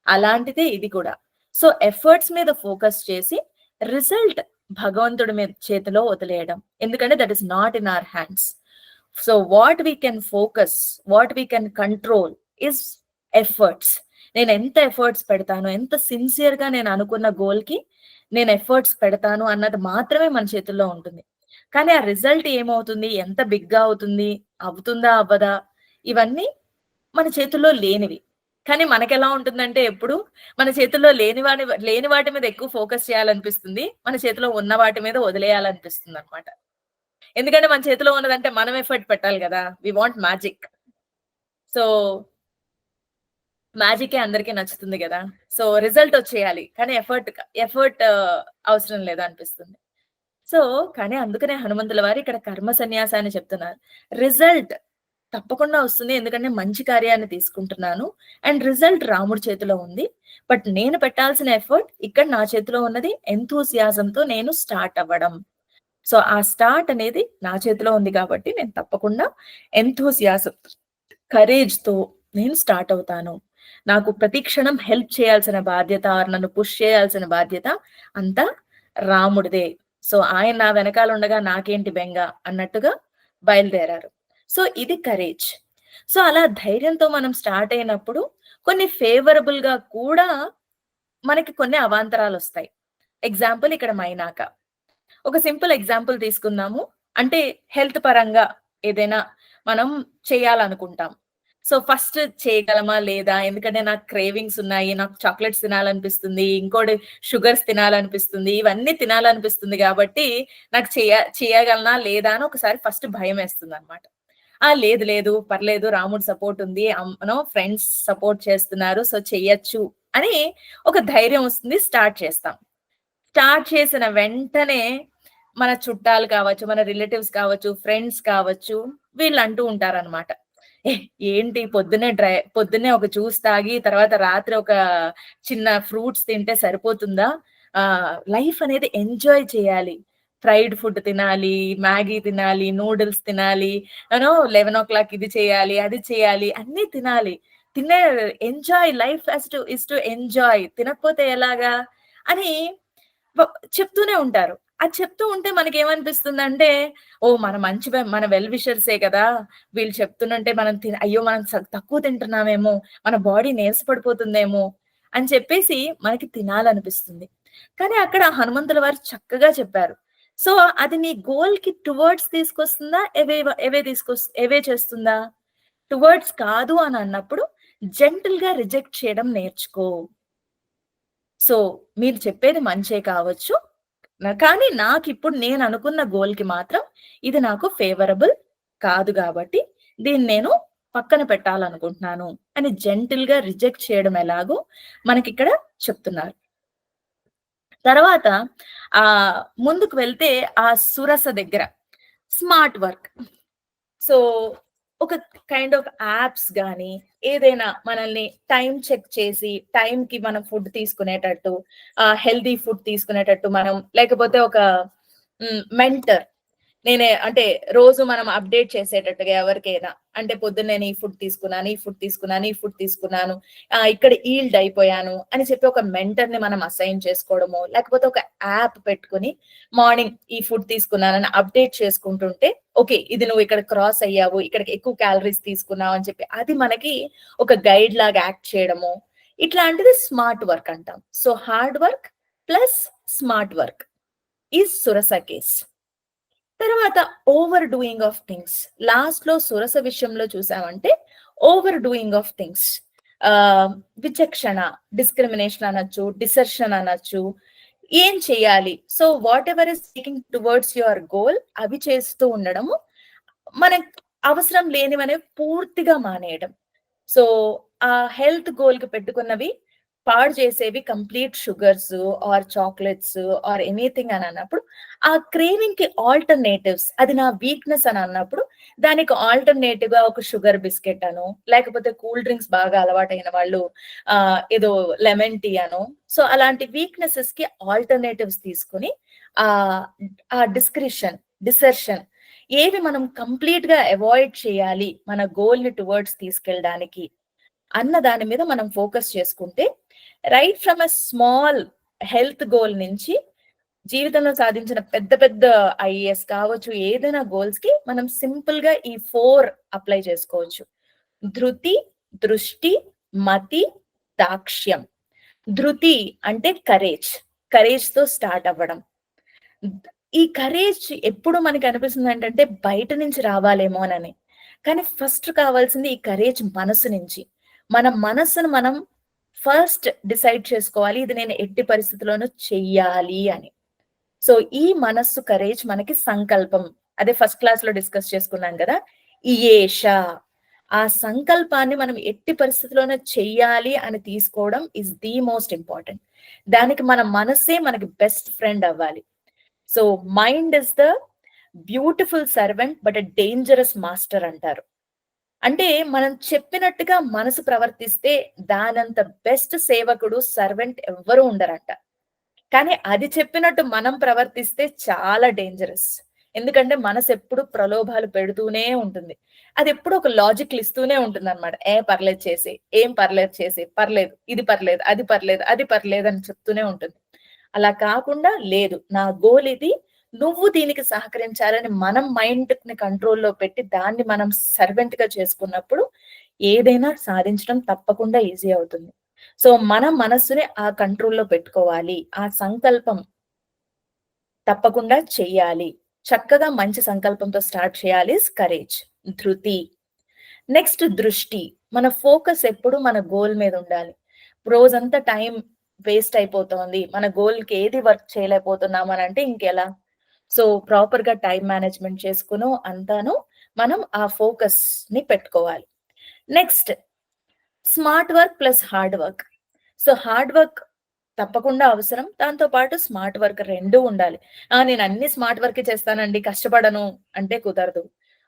అలాంటిదే ఇది కూడా. సో, ఎఫర్ట్స్ మీద ఫోకస్ చేసి, రిజల్ట్ భగవంతుడి మీద చేతిలో వదిలేయడం. ఎందుకంటే that is not in our hands. So what we can focus, what we can control is efforts. నేను ఎంత ఎఫర్ట్స్ పెడతాను, ఎంత సిన్సియర్ గా నేను అనుకున్న గోల్ కి నేను ఎఫర్ట్స్ పెడతాను అన్నది మాత్రమే మన చేతుల్లో ఉంటుంది. కానీ ఆ రిజల్ట్ ఏమవుతుంది, ఎంత బిగ్ గా అవుతుంది, అవుతుందా అవ్వదా, ఇవన్నీ మన చేతుల్లో లేనివి. కానీ మనకెలా ఉంటుందంటే ఎప్పుడు మన చేతుల్లో లేని వాటి మీద ఎక్కువ ఫోకస్ చేయాలనిపిస్తుంది. మన చేతిలో ఉన్న వాటి మీద వదిలేయాలనిపిస్తుందనమాట. ఎందుకంటే మన చేతిలో ఉన్నదంటే మనం ఎఫర్ట్ పెట్టాలి గదా! We want magic. సో, మ్యాజికే అందరికి నచ్చుతుంది గదా! సో, రిజల్ట్ ఒచ్చేయాలి. కానీ ఎఫర్ట్ అవసరం లేదనిపిస్తుంది. సో, కానీ అందుకనే హనుమంతుల వారు ఇక్కడ కర్మ సన్యాసాన్ని చెప్తున్నారు. రిజల్ట్ తప్పకుండా వస్తుంది. ఎందుకంటే మంచి కార్యాన్ని తీసుకుంటున్నాను. అండ్ రిజల్ట్ రాముడి చేతిలో ఉంది. బట్ నేను పెట్టాల్సిన ఎఫర్ట్ ఇక్కడ నా చేతిలో ఉన్నది ఎంథూసియాజంతో నేను స్టార్ట్ అవ్వడం. సో, ఆ స్టార్ట్ అనేది నా చేతిలో ఉంది కాబట్టి నేను తప్పకుండా ఎంథూసియాజం, కరేజ్‌తో నేను స్టార్ట్ అవుతాను. నాకు ప్రతి క్షణం హెల్ప్ చేయాల్సిన బాధ్యత, నన్ను పుష్ చేయాల్సిన బాధ్యత అంతా రాముడిదే. సో, ఆయన నా వెనకాల ఉండగా నాకేంటి బెంగ అన్నట్టుగా బయలుదేరారు. సో, ఇది కరేజ్. సో, అలా ధైర్యంతో మనం స్టార్ట్ అయినప్పుడు కొన్ని ఫేవరబుల్‌గా కూడా మనకి కొన్ని అవాంతరాలొస్తాయి. ఎగ్జాంపుల్ ఇక్కడ మైనాక. ఒక సింపుల్ ఎగ్జాంపుల్ తీసుకుందాము. అంటే హెల్త్ పరంగా ఏదైనా మనం చేయాలనుకుంటాం. సో, ఫస్ట్ చేయగలమా? లేదా? ఎందుకంటే నాకు క్రేవింగ్స్ ఉన్నాయి. నాకు చాక్లెట్స్ తినాలనిపిస్తుంది. ఇంకోటి షుగర్స్ తినాలనిపిస్తుంది. ఇవన్నీ తినాలనిపిస్తుంది గాబట్టి నాకు చేయగలనా? లేదా? అని ఒకసారి ఫస్ట్ భయమేస్తుందనమాట. లేదు లేదు పర్లేదు రాముడు సపోర్ట్ ఉంది. ఫ్రెండ్స్ సపోర్ట్ చేస్తున్నారు. సో, చెయ్యొచ్చు అని ఒక ధైర్యం వస్తుంది. స్టార్ట్ చేస్తాం. స్టార్ట్ చేసిన వెంటనే మన చుట్టాలు కావచ్చు, మన రిలేటివ్స్ కావచ్చు, ఫ్రెండ్స్ కావచ్చు, వీళ్ళు అంటూ ఉంటారనమాట. "ఏ ఏంటి పొద్దున్నే ఒక జ్యూస్ తాగి, తర్వాత రాత్రి ఒక చిన్న ఫ్రూట్స్ తింటే సరిపోతుందా? లైఫ్ అనేది ఎంజాయ్ చేయాలి. ఫ్రైడ్ ఫుడ్ తినాలి, మ్యాగీ తినాలి, నూడిల్స్ తినాలి, 11:00 ఇది చేయాలి, అది చేయాలి, అన్నీ తినాలి. తినే enjoy life is to enjoy. తినకపోతే ఎలాగా?" అని వ చెప్తూనే ఉంటారు. అది చెప్తూ ఉంటే మనకేమనిపిస్తుందంటే, ఓహ్! మన వెల్ విషర్సే కదా! వీళ్ళు చెప్తుంటే అయ్యో! మనం తక్కువ తింటున్నామేమో, మన బాడీ నీరసపడిపోతుందేమో అని చెప్పేసి మనకి తినాలనిపిస్తుంది. కానీ అక్కడ హనుమంతుల వారు చక్కగా చెప్పారు. సో, అది నీ గోల్‌కి టువర్డ్స్ తీసుకొస్తుందా? అవే చేస్తుందా? టువర్డ్స్ కాదు అని అన్నప్పుడు జెంటిల్‌గా రిజెక్ట్ చేయడం నేర్చుకో. సో, మీరు చెప్పేది మంచే కావచ్చు. కానీ నాకిప్పుడు నేననుకున్న గోల్‌కి మాత్రం ఇది నాకు ఫేవరబుల్ కాదు గాబట్టి, దీన్ని నేను పక్కన పెట్టాలనుకుంటున్నాను అని జెంటిల్‌గా రిజెక్ట్ చేయడం ఎలాగో మనకిక్కడ చెప్తున్నారు. తర్వాత ముందుకు వెళ్తే ఆ సురస దగ్గర స్మార్ట్ వర్క్. సో, ఒక కైండ్ ఆఫ్ యాప్స్ గాని, ఏదైనా మనల్ని టైమ్ చెక్ చేసి, టైమ్‌కి మనం ఫుడ్ తీసుకునేటట్టు, హెల్తీ ఫుడ్ తీసుకునేటట్టు మనం లేకపోతే ఒక మెంటర్ అంటే రోజు మనం అప్‌డేట్ చేసేటట్టుగా ఎవరికైనా. అంటే పొద్దున్న నేను ఈ ఫుడ్ తీసుకున్నాను, ఈ ఫుడ్ తీసుకున్నాను, ఈ ఫుడ్ తీసుకున్నాను. ఇక్కడ ఈల్డ్ అయిపోయాను అని చెప్పి ఒక మెంటర్‌ని మనం అసైన్ చేసుకోవడమో, లేకపోతే ఒక యాప్ పెట్టుకొని మార్నింగ్ ఈ ఫుడ్ తీసుకున్నానని అప్‌డేట్ చేసుకుంటుంటే, ఓకే. ఇది నువ్వు ఇక్కడ క్రాస్ అయ్యావు. ఇక్కడికి ఎక్కువ క్యాలరీస్ తీసుకున్నావు అని చెప్పి అది మనకి ఒక గైడ్ లాగా యాక్ట్ చేయడము. ఇట్లాంటిది స్మార్ట్ వర్క్ అంటాం. So, hard work plus smart work is Surasa case. తర్వాత ఓవర్ డూయింగ్ ఆఫ్ థింగ్స్. లాస్ట్‌లో సురస విషయంలో చూసామంటే ఓవర్ డూయింగ్ ఆఫ్ థింగ్స్. ఆహ్, విచక్షణ, డిస్క్రిమినేషన్ అనొచ్చు, డిసర్షన్ అనొచ్చు. ఏం చేయాలి? So, whatever is taking towards your goal అవి చేస్తూ ఉండడము. మనకు అవసరం లేనివనేవి పూర్తిగా మానేయడం. సో, ఆ హెల్త్ గోల్‌కి పెట్టుకున్నవి పాడు చేసేవి కంప్లీట్ షుగర్స్ చాక్లెట్స్ ఎనీథింగ్ అని అన్నప్పుడు, ఆ క్రేవింగ్‌కి ఆల్టర్‌నేటివ్స్ అది నా వీక్‌నెస్ అని అన్నప్పుడు, దానికి ఆల్టర్‌నేటివ్‌గా ఒక షుగర్ బిస్కెట్ అనో, లేకపోతే కూల్ డ్రింక్స్ బాగా అలవాటైన వాళ్ళు ఏదో లెమన్ టీ అనో, సో, అలాంటి వీక్‌నెసెస్‌కి ఆల్టర్‌నేటివ్స్ తీసుకొని ఆహ్, ఆ డిసర్షన్ ఏవి మనం కంప్లీట్‌గా అవాయిడ్ చేయాలి మన గోల్‌ని టువర్డ్స్ తీసుకెళ్ళడానికి అన్న దాని మీద మనం ఫోకస్ చేసుకుంటే, right from a small health goal నుంచి జీవితంలో సాధించిన పెద్ద పెద్ద ఐఏఎస్ కావచ్చు, ఏదైనా గోల్స్‌కి మనం సింపుల్‌గా ఈ 4 అప్లై చేసుకోవచ్చు. ధృతి, దృష్టి, మతి, దాక్ష్యం. ధృతి అంటే కరేజ్. కరేజ్‌తో స్టార్ట్ అవ్వడం. ఈ కరేజ్ ఎప్పుడు మనకనిపిస్తుందంటంటే బయట నుంచి రావాలేమోనని. కానీ ఫస్ట్ కావాల్సింది ఈ కరేజ్ మనసు నుంచి. మన మనస్సును మనం ఫస్ట్ డిసైడ్ చేసుకోవాలి. ఇది నేను ఎట్టి పరిస్థితిలోనూ చెయ్యాలి అని. సో, ఈ మనస్సు కరేజ్ మనకి సంకల్పం. అదే ఫస్ట్ క్లాస్‌లో డిస్కస్ చేసుకున్నాం గదా! ఇయేష. ఆ సంకల్పాన్ని మనం ఎట్టి పరిస్థితిలోనూ చెయ్యాలి అని తీసుకోవడం ఈస్ ది మోస్ట్ ఇంపార్టెంట్. దానికి మన మనస్సే మనకి బెస్ట్ ఫ్రెండ్ అవ్వాలి. So, mind is the beautiful servant but a dangerous master అంటారు. అంటే మనం చెప్పినట్టుగా మనసు ప్రవర్తిస్తే దానంత బెస్ట్ సేవకుడు, సర్వెంట్ ఎవ్వరు ఉండరంట. కానీ అది చెప్పినట్టు మనం ప్రవర్తిస్తే చాలా డేంజరస్. ఎందుకంటే మనసెప్పుడు ప్రలోభాలు పెడుతూనే ఉంటుంది. అదెప్పుడు ఒక లాజిక్‌లు ఇస్తూనే ఉంటుందన్నమాట. పర్లేదు చేసేయి. ఏం పర్లేదు చేసేయి. పర్లేదు. ఇది పర్లేదు. అది పర్లేదు. అది పర్లేదు అని చెప్తూనే ఉంటుంది. అలా కాకుండా లేదు. నా గోల్ ఇది. నువ్వు దీనికి సహకరించాలని మనం మైండ్‌ని కంట్రోల్‌లో పెట్టి దాన్ని మనం సర్వెంట్‌గా చేసుకున్నప్పుడు ఏదైనా సాధించడం తప్పకుండా ఈజీ అవుతుంది. సో, మన మనస్సుని ఆ కంట్రోల్‌లో పెట్టుకోవాలి. ఆ సంకల్పం తప్పకుండా చెయ్యాలి. చక్కగా మంచి సంకల్పంతో స్టార్ట్ చేయాలి కరేజ్. ధృతి. నెక్స్ట్ దృష్టి. మన ఫోకస్ ఎప్పుడు మన గోల్ మీద ఉండాలి. రోజంతా టైం వేస్ట్ అయిపోతోంది. మన గోల్‌కి ఏది వర్క్ చేయలేకపోతున్నాం అనంటే ఇంకెలా? సో, ప్రాపర్‌గా టైమ్ మేనేజ్‌మెంట్ చేసుకొనో అంతాను మనం ఆ ఫోకస్‌ని పెట్టుకోవాలి. Next smart work plus hard work. So, hard work తప్పకుండా అవసరం. దాంతో పాటు స్మార్ట్ వర్క్ 2 ఉండాలి. నేను అన్ని స్మార్ట్ వర్కే చేస్తానండి, కష్టపడను అంటే కుదరదు.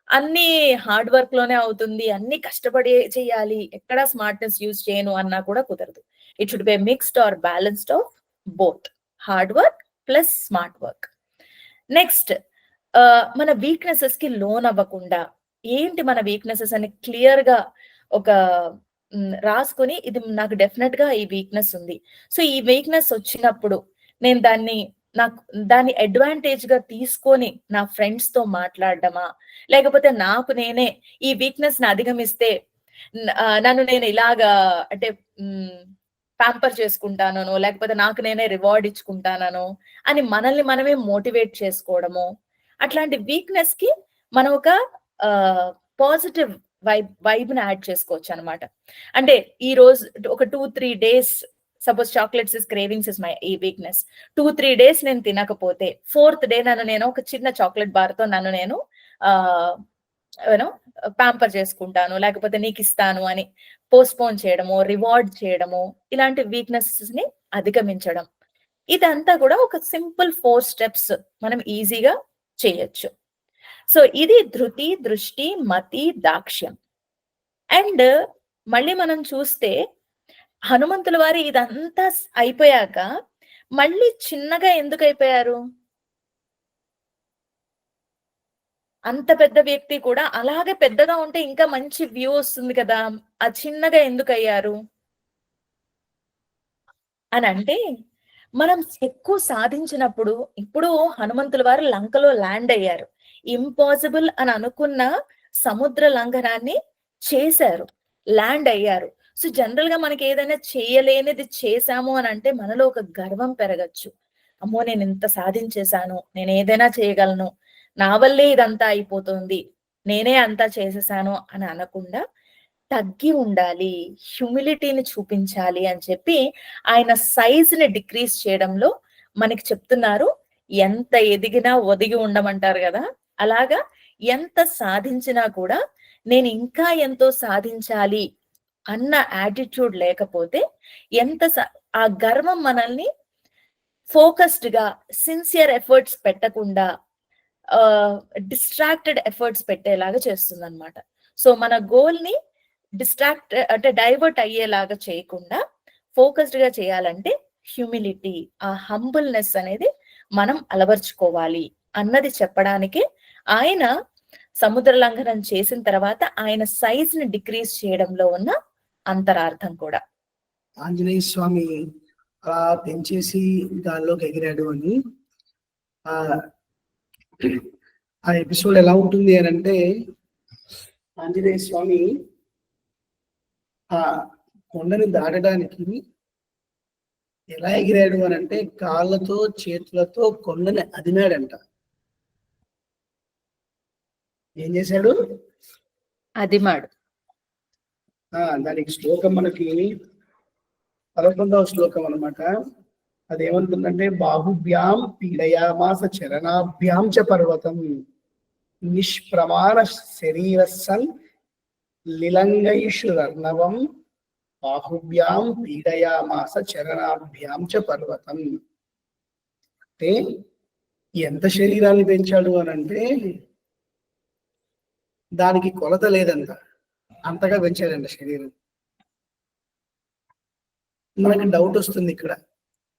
అన్నీ హార్డ్ వర్క్‌లోనే అవుతుంది. అన్నీ కష్టపడి చేయాలి. ఎక్కడ స్మార్ట్‌నెస్ యూజ్ చేయను అన్నా కూడా కుదరదు. It should be a mixed or balanced of both. Hard work plus smart work. Next మన వీక్‌నెసెస్‌కి లోనవ్వకుండా, ఏంటి మన వీక్‌నెసెస్ అని క్లియర్‌గా ఒక రాసుకొని ఇది నాకు డెఫినిట్‌గా ఈ వీక్‌నెస్ ఉంది. సో, ఈ వీక్‌నెస్ వచ్చినప్పుడు నేను నాకు దాన్ని అడ్వాంటేజ్‌గా తీసుకొని నా ఫ్రెండ్స్‌తో మాట్లాడడమా? లేకపోతే నాకు నేనే ఈ వీక్‌నెస్‌ని అధిగమిస్తే నన్ను నేను ఇలాగా అంటే హ్మ్, పాంపర్ చేసుకుంటాననో, లేకపోతే నాకు నేనే రివార్డ్ ఇచ్చుకుంటాననో అని మనల్ని మనమే మోటివేట్ చేసుకోవడము. అట్లాంటి వీక్‌నెస్‌కి మనం ఒక ఆహ్, పాజిటివ్ వైబ్‌ని యాడ్ చేసుకోవచ్చనమాట. అంటే ఈ రోజు ఒక 2, 3 days suppose chocolates cravings is my ఈ వీక్‌నెస్. 2, 3 డేస్ నేను తినకపోతే, ఫోర్త్ డే నన్ను నేను ఒక చిన్న చాక్లెట్ బార్‌తో నన్ను నేను ఆహ్, యూ నో పాంపర్ చేసుకుంటాను. లేకపోతే నీకిస్తాను అని పోస్ట్‌పోన్ చేయడమో, రివార్డ్ చేయడమో, ఇలాంటి వీక్‌నెసెస్‌ని అధిగమించడం. ఇదంతా కూడా ఒక సింపుల్ 4 స్టెప్స్ మనం ఈజీగా చేయొచ్చు. సో, ఇది ధృతి, దృష్టి, మతి, దాక్ష్యం. అండ్ మళ్ళీ మనం చూస్తే హనుమంతుల వారు ఇదంతా అయిపోయాక మళ్ళీ చిన్నగా ఎందుకయిపోయారు? అంత పెద్ద వ్యక్తి కూడా అలాగే పెద్దగా ఉంటే ఇంకా మంచి వ్యూ వస్తుంది కదా! చిన్నగా ఎందుకయ్యారు? అనంటే, మనం ఎక్కువ సాధించినప్పుడు ఇప్పుడు హనుమంతుల వారు లంకలో ల్యాండ్ అయ్యారు. ఇంపాసిబుల్ అని అనుకున్న సముద్ర లంఘనాన్ని చేశారు. ల్యాండ్ అయ్యారు. సో, జనరల్‌గా మనకేదైనా చేయలేనిది చేశాము అనంటే మనలో ఒక గర్వం పెరగొచ్చు. అమ్మో! నేనింత సాధించేసాను. నేనేదైనా చేయగలను. నా వల్లే ఇదంతా అయిపోతుంది. నేనే అంతా చేసేసాను అని అనకుండా తగ్గి ఉండాలి, హ్యూమిలిటీని చూపించాలి అని చెప్పి ఆయన సైజ్‌ని డిక్రీజ్ చేయడంలో మనకి చెప్తున్నారు. ఎంత ఎదిగినా ఒదిగి ఉండమంటారు గదా! అలాగా ఎంత సాధించినా కూడా నేను ఇంకా ఎంతో సాధించాలి అన్న యాటిట్యూడ్ లేకపోతే ఎంత ఆ గర్వం మనల్ని ఫోకస్డ్‌గా, సిన్సియర్ ఎఫర్ట్స్ పెట్టకుండా డిస్ట్రాక్టెడ్ ఎఫర్ట్స్ పెట్టేలాగా చేస్తుందన్నమాట. సో, మన గోల్‌ని అంటే డైవర్ట్ అయ్యేలాగా చేయకుండా ఫోకస్డ్‌గా చేయాలంటే హ్యూమిలిటీ, ఆ హంబుల్‌నెస్ అనేది మనం అలవర్చుకోవాలి అన్నది చెప్పడానికి ఆయన సముద్ర లంఘనం చేసిన తర్వాత ఆయన సైజ్‌ని డిక్రీజ్ చేయడంలో ఉన్న అంతరార్థం కూడా. ఆంజనేయ స్వామి పెంచేసి గాల్లోకి ఎగిరాడు అని ఆ ఎపిసోడ్ ఎలా ఉంటుంది అని అంటే, ఆంజనేయ స్వామి ఆ కొండని దాటడానికి ఎలా ఎగిరాడు అని అంటే కాళ్ళతో చేతులతో కొండని అదిమాడంట. ఏం చేశాడు? అదిమాడు. దానికి శ్లోకం మనకి 11వ శ్లోకం అనమాట. అదేమంటుందంటే, బాహుభ్యాం పీడయామాస చరణాభ్యాం చ పర్వతం నిష్ప్రమాణ శరీరస్సన్ లిలంగైషురర్ణవం బాహుభ్యాం పీడయామాస చరణాభ్యాం చ పర్వతం. అంటే ఎంత శరీరాన్ని పెంచాడు అని అంటే దానికి కొలత లేదంట, అంతగా పెంచాడంట శరీరం. మనకు డౌట్ వస్తుంది ఇక్కడ,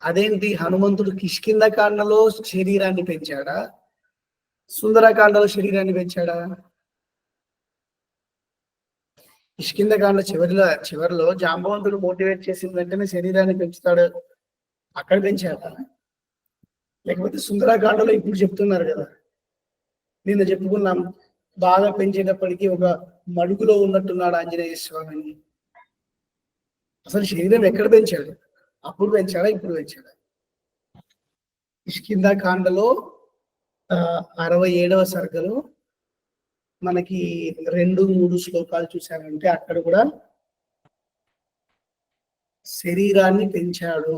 అదేంటి హనుమంతుడు కిష్కింధకాండలో శరీరాన్ని పెంచాడా, సుందరకాండలో శరీరాన్ని పెంచాడా? కిష్కింధకాండ చివరిలో జాంబవంతుడు మోటివేట్ చేసిన వెంటనే శరీరాన్ని పెంచుతాడు, అక్కడ పెంచాడా? లేకపోతే సుందరకాండలో ఇప్పుడు చెప్తున్నారు కదా, నిన్న చెప్పుకున్నాం, బాగా పెంచేటప్పటికీ ఒక మడుగులో ఉన్నట్టున్నాడు ఆంజనేయ స్వామిని. అసలు శరీరం ఎక్కడ పెంచాడు? అప్పుడు పెంచాడా, ఇప్పుడు పెంచాడా? కిష్కింధకాండలో 67వ సర్గలో మనకి 2-3 శ్లోకాలు చూసామంటే అక్కడ కూడా శరీరాన్ని పెంచాడు.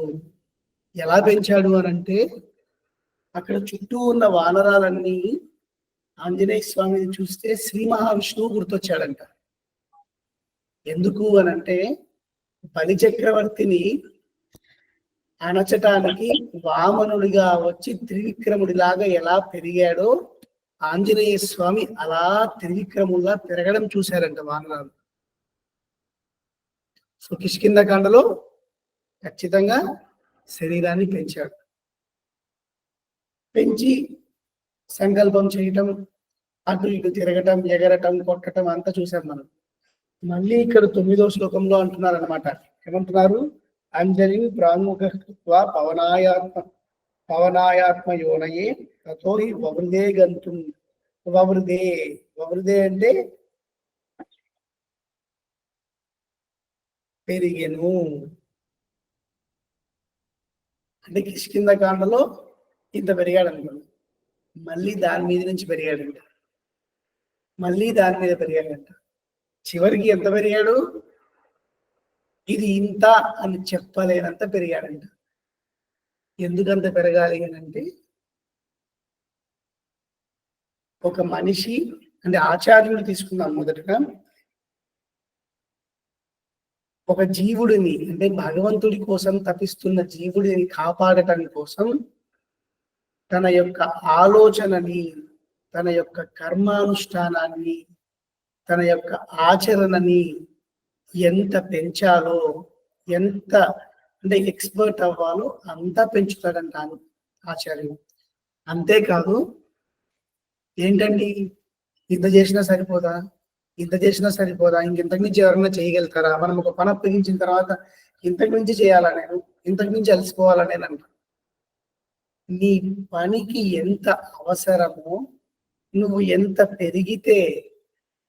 ఎలా పెంచాడు అని అంటే, అక్కడ చుట్టూ ఉన్న వానరాలన్నీ ఆంజనేయ స్వామిని చూస్తే శ్రీ మహావిష్ణువు గుర్తొచ్చాడంట. ఎందుకు అని అంటే, బలి చక్రవర్తిని అణచటానికి వామనుడిగా వచ్చి త్రివిక్రముడిలాగా ఎలా పెరిగాడో ఆంజనేయ స్వామి అలా త్రివిక్రములా పెరగడం చూశారంట వానరాలు. సో కిష్కింధకాండలో ఖచ్చితంగా శరీరాన్ని పెంచాడు. పెంచి సంకల్పం చేయటం, అటు ఇటు తిరగటం, ఎగరటం, కొట్టటం అంతా చూసాం మనం. మళ్ళీ ఇక్కడ 9వ శ్లోకంలో అంటున్నారు అనమాట. ఏమంటున్నారు? అంజలిం ప్రాముఖత్వ పవనాయాత్మ యోనయే తతో హి వవృదే గంతుం. వవృదే అంటే పెరిగెను. అంటే కిష్కింధకాండలో ఇంత పెరిగాడు అనుకోండి, మళ్ళీ దాని మీద నుంచి పెరిగాడంట, మళ్ళీ దాని మీద పెరిగాడంట, చివరికి ఎంత పెరిగాడు? ఇది ఇంత అని చెప్పలేనంత పెరిగాడంట. ఎందుకంత పెరగాలి అని అంటే, ఒక మనిషి అంటే ఆచార్యుడు తీసుకుందాం మొదటగా, ఒక జీవుడిని అంటే భగవంతుడి కోసం తపిస్తున్న జీవుడిని కాపాడటం కోసం తన యొక్క ఆలోచనని, తన యొక్క కర్మానుష్ఠానాన్ని, తన యొక్క ఆచరణని ఎంత పెంచాలో, ఎంత అంటే ఎక్స్పర్ట్ అవ్వాలో అంతా పెంచుతాడంట ఆచార్యుడు. అంతేకాదు, ఏంటండి ఇంత చేసినా సరిపోదా, ఇంత చేసినా సరిపోదా, ఇంకెంతకు మించి ఎవరైనా చేయగలుగుతారా? మనం ఒక పని అప్పగించిన తర్వాత ఇంతకు మించి చేయాలా నేను, ఇంతకు మించి అలసిపోవాలా నేను అంట. నీ పనికి ఎంత అవసరమో, నువ్వు ఎంత పెరిగితే,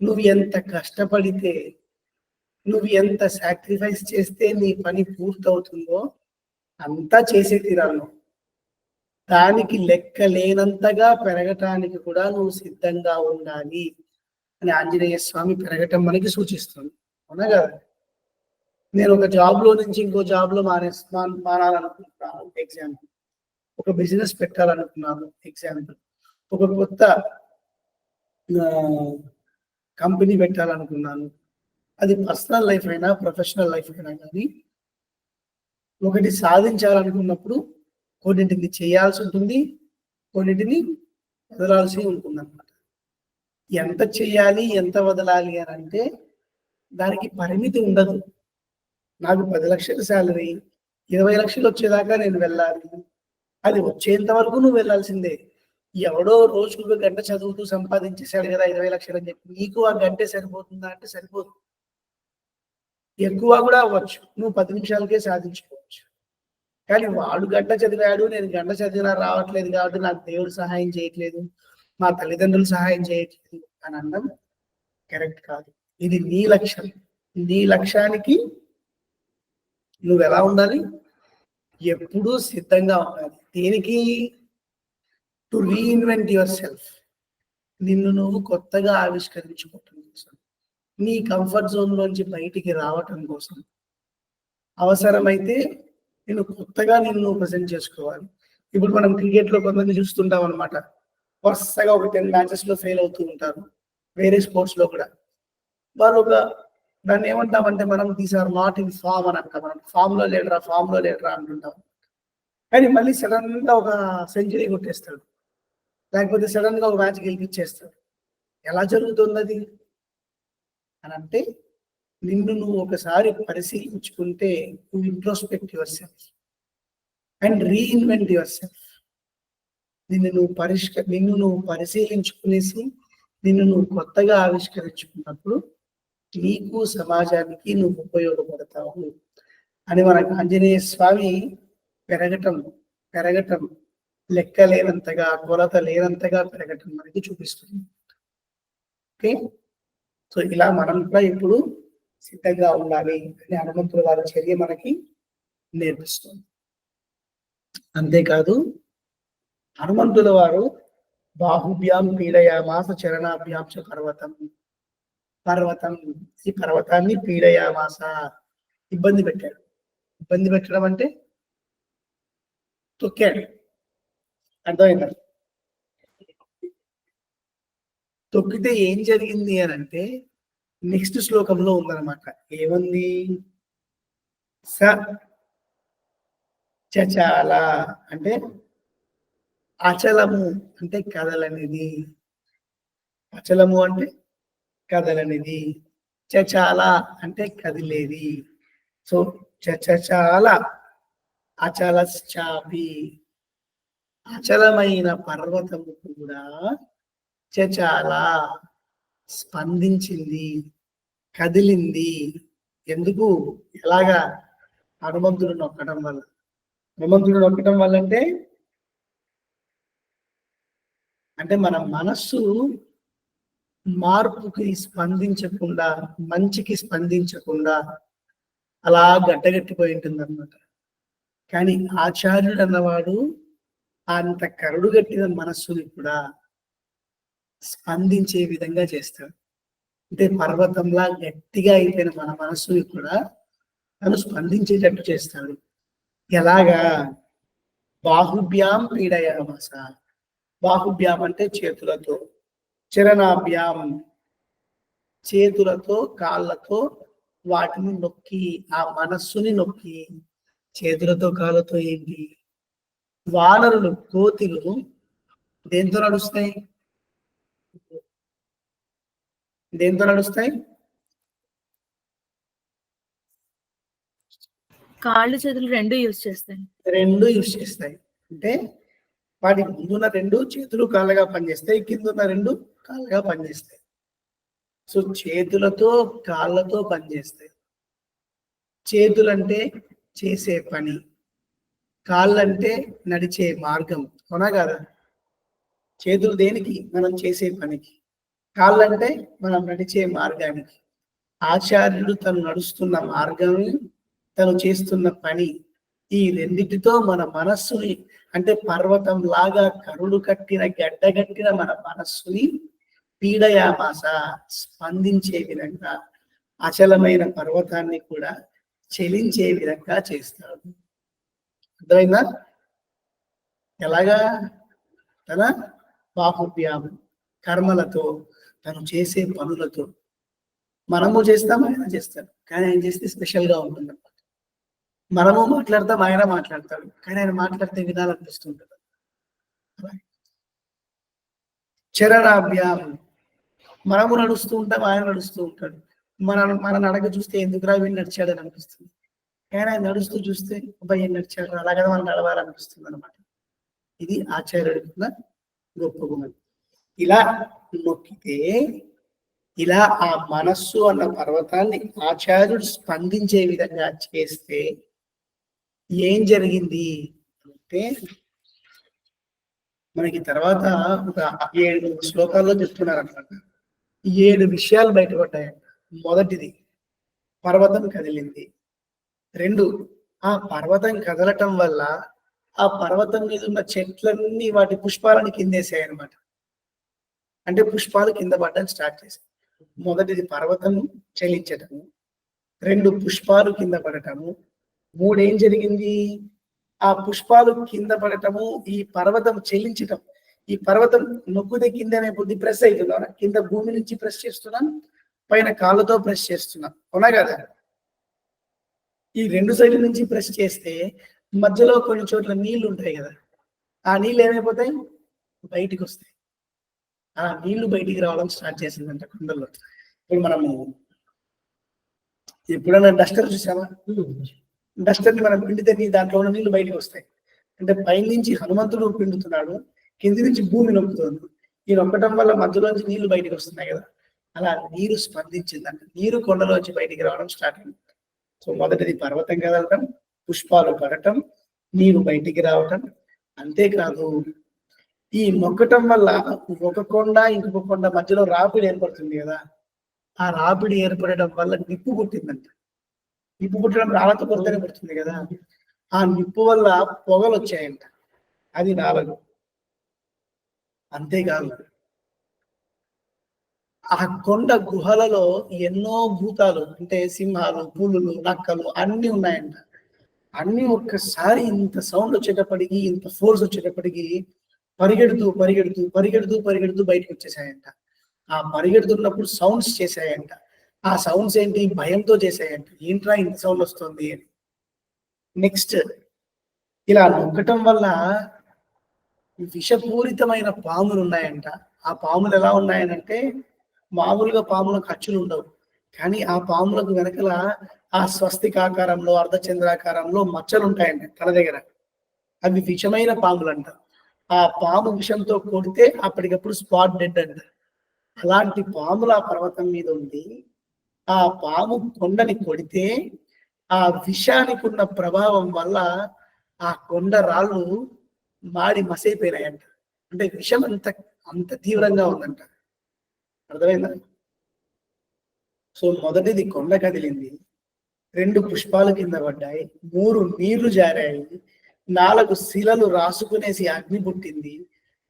నువ్వు ఎంత కష్టపడితే, నువ్వు ఎంత సాక్రిఫైస్ చేస్తే నీ పని పూర్తవుతుందో అంతా చేసే తీరాను. దానికి లెక్క లేనంతగా పెరగటానికి కూడా నువ్వు సిద్ధంగా ఉండాలి అని ఆంజనేయ స్వామి పెరగటం మనకి సూచిస్తుంది. అవునా కదా? నేను ఒక జాబ్ లో నుంచి ఇంకో జాబ్ లో మారాలనుకుంటున్నాను ఎగ్జాంపుల్. ఒక బిజినెస్ పెట్టాలనుకున్నాను ఎగ్జాంపుల్. ఒక కొత్త కంపెనీ పెట్టాలనుకున్నాను. అది పర్సనల్ లైఫ్ అయినా ప్రొఫెషనల్ లైఫ్ అయినా కానీ ఒకటి సాధించాలనుకున్నప్పుడు కొన్నింటిని చేయాల్సి ఉంటుంది, కొన్నింటిని వదలాల్సి ఉంటుంది అన్నమాట. ఎంత చేయాలి, ఎంత వదలాలి అని అంటే దానికి పరిమితి ఉండదు. నాకు 10 లక్షల శాలరీ, 20 లక్షలు వచ్చేదాకా నేను వెళ్ళాలి. అది వచ్చేంత వరకు నువ్వు వెళ్ళాల్సిందే. ఎవడో రోజుకు ఒక గంట చదువుతూ సంపాదించేశాడు కదా 20 లక్షలు అని చెప్పి నీకు ఆ గంటే సరిపోతుందా అంటే సరిపోదు. ఎక్కువ కూడా అవ్వచ్చు. నువ్వు 10 నిమిషాలకే సాధించుకోవచ్చు. కానీ వాడు గంట చదివాడు, నేను గంట చదివినా రావట్లేదు కాబట్టి నాకు దేవుడు సహాయం చేయట్లేదు, మా తల్లిదండ్రులు సహాయం చేయట్లేదు అని అనడం కరెక్ట్ కాదు. ఇది నీ లక్ష్యం. నీ లక్ష్యానికి నువ్వు ఎలా ఉండాలి? ఎప్పుడూ సిద్ధంగా ఉండాలి. దేనికి? To reinvent yourself. నిన్ను నువ్వు కొత్తగా ఆవిష్కరించుకోవటం కోసం, నీ కంఫర్ట్ జోన్ లోంచి బయటికి రావటం కోసం, అవసరమైతే నేను కొత్తగా నిన్ను ప్రజెంట్ చేసుకోవాలి. ఇప్పుడు మనం క్రికెట్ లో కొంతమంది చూస్తుంటాం అనమాట. వరుసగా ఒక 10 మ్యాచెస్ లో ఫెయిల్ అవుతూ ఉంటారు. వేరే స్పోర్ట్స్ లో కూడా వాళ్ళు దాన్ని ఏమంటామంటే మనం these are not in form అని అంటాం. మనం ఫామ్ లో లేడరా అంటుంటాం. కానీ మళ్ళీ సడన్ గా ఒక సెంచరీ కొట్టేస్తాడు, లేకపోతే సడన్ గా ఒక మ్యాచ్ గెలిపించేస్తాడు. ఎలా జరుగుతుంది అది అని అంటే నిన్ను నువ్వు ఒకసారి పరిశీలించుకుంటే introspect yourself and reinvent yourself. నిన్ను నువ్వు పరిశీలించుకునేసి నిన్ను నువ్వు కొత్తగా ఆవిష్కరించుకున్నప్పుడు నీకు సమాజానికి నువ్వు ఉపయోగపడతావు అని మనకు ఆంజనేయ స్వామి పెరగటం లెక్క లేనంతగా, కొలత లేనంతగా పెరగటం మనకి చూపిస్తుంది. ఓకే, సో ఇలా మనం కూడా ఇప్పుడు సిద్ధంగా ఉండాలి అని హనుమంతుల వారి చర్య మనకి నేర్పిస్తుంది. అంతేకాదు హనుమంతుల వారు బాహుభ్యాం పీడయామాస చరణాభ్యాం చ పర్వతం ఈ పర్వతాన్ని పీడయామాస ఇబ్బంది పెట్టాడు. ఇబ్బంది పెట్టడం అంటే తొక్కాడు. అర్థమైందా? తొక్కితే ఏం జరిగింది అని అంటే నెక్స్ట్ శ్లోకంలో ఉందన్నమాట. ఏముంది? స చచాల అంటే అచలము అంటే కదలనిది. అచలము అంటే కదలనిది. చచాల అంటే కదిలేది. సో చచాల అచలశ్చాపి అచలమైన పర్వతము కూడా చచాల స్పందించింది, కదిలింది. ఎందుకు? ఎలాగా? హనుమంతుడు నొక్కడం వల్ల. హనుమంతుడు నొక్కడం వల్ల అంటే మన మనస్సు మార్పుకి స్పందించకుండా, మంచికి స్పందించకుండా అలా గడ్డగట్టిపోయి ఉంటుంది అన్నమాట. కానీ ఆచార్యుడు అన్నవాడు అంత కరుడుగట్టిన మనస్సుని కూడా స్పందించే విధంగా చేస్తాడు. అంటే పర్వతంలా గట్టిగా అయిపోయిన మన మనస్సుని కూడా తను స్పందించేటట్టు చేస్తాడు. ఎలాగా? బాహుభ్యాం పీడయామాస. బాహుభ్యాం అంటే చేతులతో, చరణాభ్యాం చేతులతో, కాళ్ళతో వాటిని నొక్కి, ఆ మనస్సుని నొక్కి. చేతులతో కాళ్ళతో ఏంటి? వానరులు, కోతులు దేంతో నడుస్తాయి? కాళ్ళు చేతులు రెండు యూజ్ చేస్తాయి. అంటే వాటి ముందున్న 2 చేతులు కాళ్ళగా పనిచేస్తాయి, కిందున్న 2 కాళ్ళగా పనిచేస్తాయి. సో చేతులతో కాళ్ళతో పనిచేస్తాయి. చేతులంటే చేసే పని, కాళ్ళంటే నడిచే మార్గం. అవునా కాదా? చేతులు దేనికి? మనం చేసే పనికి. కాళ్ళంటే మనం నడిచే మార్గానికి. ఆచార్యుడు తను నడుస్తున్న మార్గం, తను చేస్తున్న పని, ఈ రెండిటితో మన మనస్సుని, అంటే పర్వతం లాగా కరుడు కట్టిన గడ్డగట్టిన మన మనస్సుని పీడయామాస స్పందించే విధంగా, అచలమైన పర్వతాన్ని కూడా చెలించే విధంగా చేస్తాడు. అర్థమైందా? ఎలాగా? తన బాహువ్యాము కర్మలతో, తను చేసే పనులతో. మనము చేస్తాం, ఆయన చేస్తాడు, కానీ ఆయన చేస్తే స్పెషల్ గా ఉంటుంది. మనము మాట్లాడతాం, ఆయన మాట్లాడతాడు, కానీ ఆయన మాట్లాడితే వినాలనిపిస్తుంటుంది. చరణాభ్యాం మనము నడుస్తూ ఉంటాం, ఆయన నడుస్తూ ఉంటాడు. మన నడక చూస్తే ఎందుకురా వీళ్ళు నడిచాడని అనిపిస్తుంది, కానీ ఆయన నడుస్తూ చూస్తే అబ్బాయి ఏం నడిచాడు, అలాగే మనం నడవాలనిపిస్తుంది అనమాట. ఇది ఆచార్యుడుకున్న గొప్ప గుణం. ఇలా నొక్కితే, ఇలా ఆ మనస్సు అన్న పర్వతాన్ని ఆచార్యుడు స్పందించే విధంగా చేస్తే ఏం జరిగింది అంటే, మనకి తర్వాత ఒక 7 శ్లోకాల్లో చెప్తున్నారు అనమాట. 7 విషయాలు బయటపడ్డాయంట. మొదటిది, పర్వతం కదిలింది. 2, ఆ పర్వతం కదలటం వల్ల ఆ పర్వతం మీద ఉన్న చెట్లన్నీ వాటి పుష్పాలను కిందేసాయి అనమాట. అంటే పుష్పాలు కింద పడడం స్టార్ట్ చేశాయి. మొదటిది పర్వతం చలించటము, 2 పుష్పాలు కింద పడటము, 3 ఏం జరిగింది, ఆ పుష్పాలు కింద పడటము, ఈ పర్వతం చెల్లించటం. ఈ పర్వతం నొక్కితే కింద కొద్ది ప్రెస్ అవుతుందా, కింద భూమి నుంచి ప్రెస్ చేస్తున్నాం, పైన కాళ్ళతో ప్రెస్ చేస్తున్నాం, అవునా కదా? ఈ 2 సైడ్ల నుంచి ప్రెస్ చేస్తే మధ్యలో కొన్ని చోట్ల నీళ్లు ఉంటాయి కదా, ఆ నీళ్ళు ఏమైపోతాయి, బయటికి వస్తాయి. ఆ నీళ్లు బయటికి రావడం స్టార్ట్ చేసిందంట కుండల్లో. ఇప్పుడు మనము ఎప్పుడైనా డస్టర్ చూసామా? డస్టర్ని మనం పిండితే దాంట్లో ఉన్న నీళ్లు బయటకు వస్తాయి. అంటే పైనుంచి హనుమంతుడు పిండుతున్నాడు, కింది నుంచి భూమి నొక్కుతుంది. ఈ నొక్కటం వల్ల మధ్యలోంచి నీళ్లు బయటకు వస్తున్నాయి కదా, అలా నీరు స్పందించిందంట. నీరు కొండలోంచి బయటికి రావడం స్టార్ట్ అయింది. సో మొదటిది పర్వతం కదలటం, పుష్పాలు పడటం, నీరు బయటికి రావటం. అంతేకాదు, ఈ నొక్కటం వల్ల ఒక కొండ ఇంకొక కొండ మధ్యలో రాపిడి ఏర్పడుతుంది కదా, ఆ రాపిడి ఏర్పడడం వల్ల నిప్పు పుట్టిందంట. నిప్పు పుట్టడం రాళ్ళతో కొడితేనే పుడుతుంది కదా, ఆ నిప్పు వల్ల పొగలు వచ్చాయంట. అది 4. అంతేకాదు, ఆ కొండ గుహలలో ఎన్నో భూతాలు అంటే సింహాలు, పులులు, నక్కలు అన్ని ఉన్నాయంట. అన్ని ఒక్కసారి ఇంత సౌండ్ వచ్చేటప్పటికి, ఇంత ఫోర్స్ వచ్చేటప్పటికి పరిగెడుతూ పరిగెడుతూ పరిగెడుతూ పరిగెడుతూ బయటకు వచ్చేసాయంట. ఆ పరిగెడుతున్నప్పుడు సౌండ్స్ చేశాయంట. ఆ సౌండ్స్ ఏంటి, భయంతో చేశాయంట. ఏంట్రా ఇంత సౌండ్ వస్తుంది అని. నెక్స్ట్, ఇలా నొక్కటం వల్ల విషపూరితమైన పాములు ఉన్నాయంట. ఆ పాములు ఎలా ఉన్నాయనంటే, మామూలుగా పాములకు ఖర్చులు ఉండవు, కానీ ఆ పాములకు వెనకల ఆ స్వస్తికాకారంలో, అర్ధచంద్రాకారంలో మచ్చలు ఉంటాయంట తల దగ్గర. అవి విషమైన పాములు అంట. ఆ పాము విషంతో కొడితే అప్పటికప్పుడు స్పాట్ డెడ్ అంట. అలాంటి పాములు ఆ పర్వతం మీద ఉంది. ఆ పాము కొండని కొడితే ఆ విషానికి ఉన్న ప్రభావం వల్ల ఆ కొండ రాళ్ళు మాడి మసైపోయినాయంట. అంటే విషం అంత తీవ్రంగా ఉందంట. అర్థమైందా? సో మొదటిది కొండ కదిలింది, 2 పుష్పాలు కింద పడ్డాయి, 3 నీళ్లు జారాయి, 4 శిలలు రాసుకునేసి అగ్ని పుట్టింది,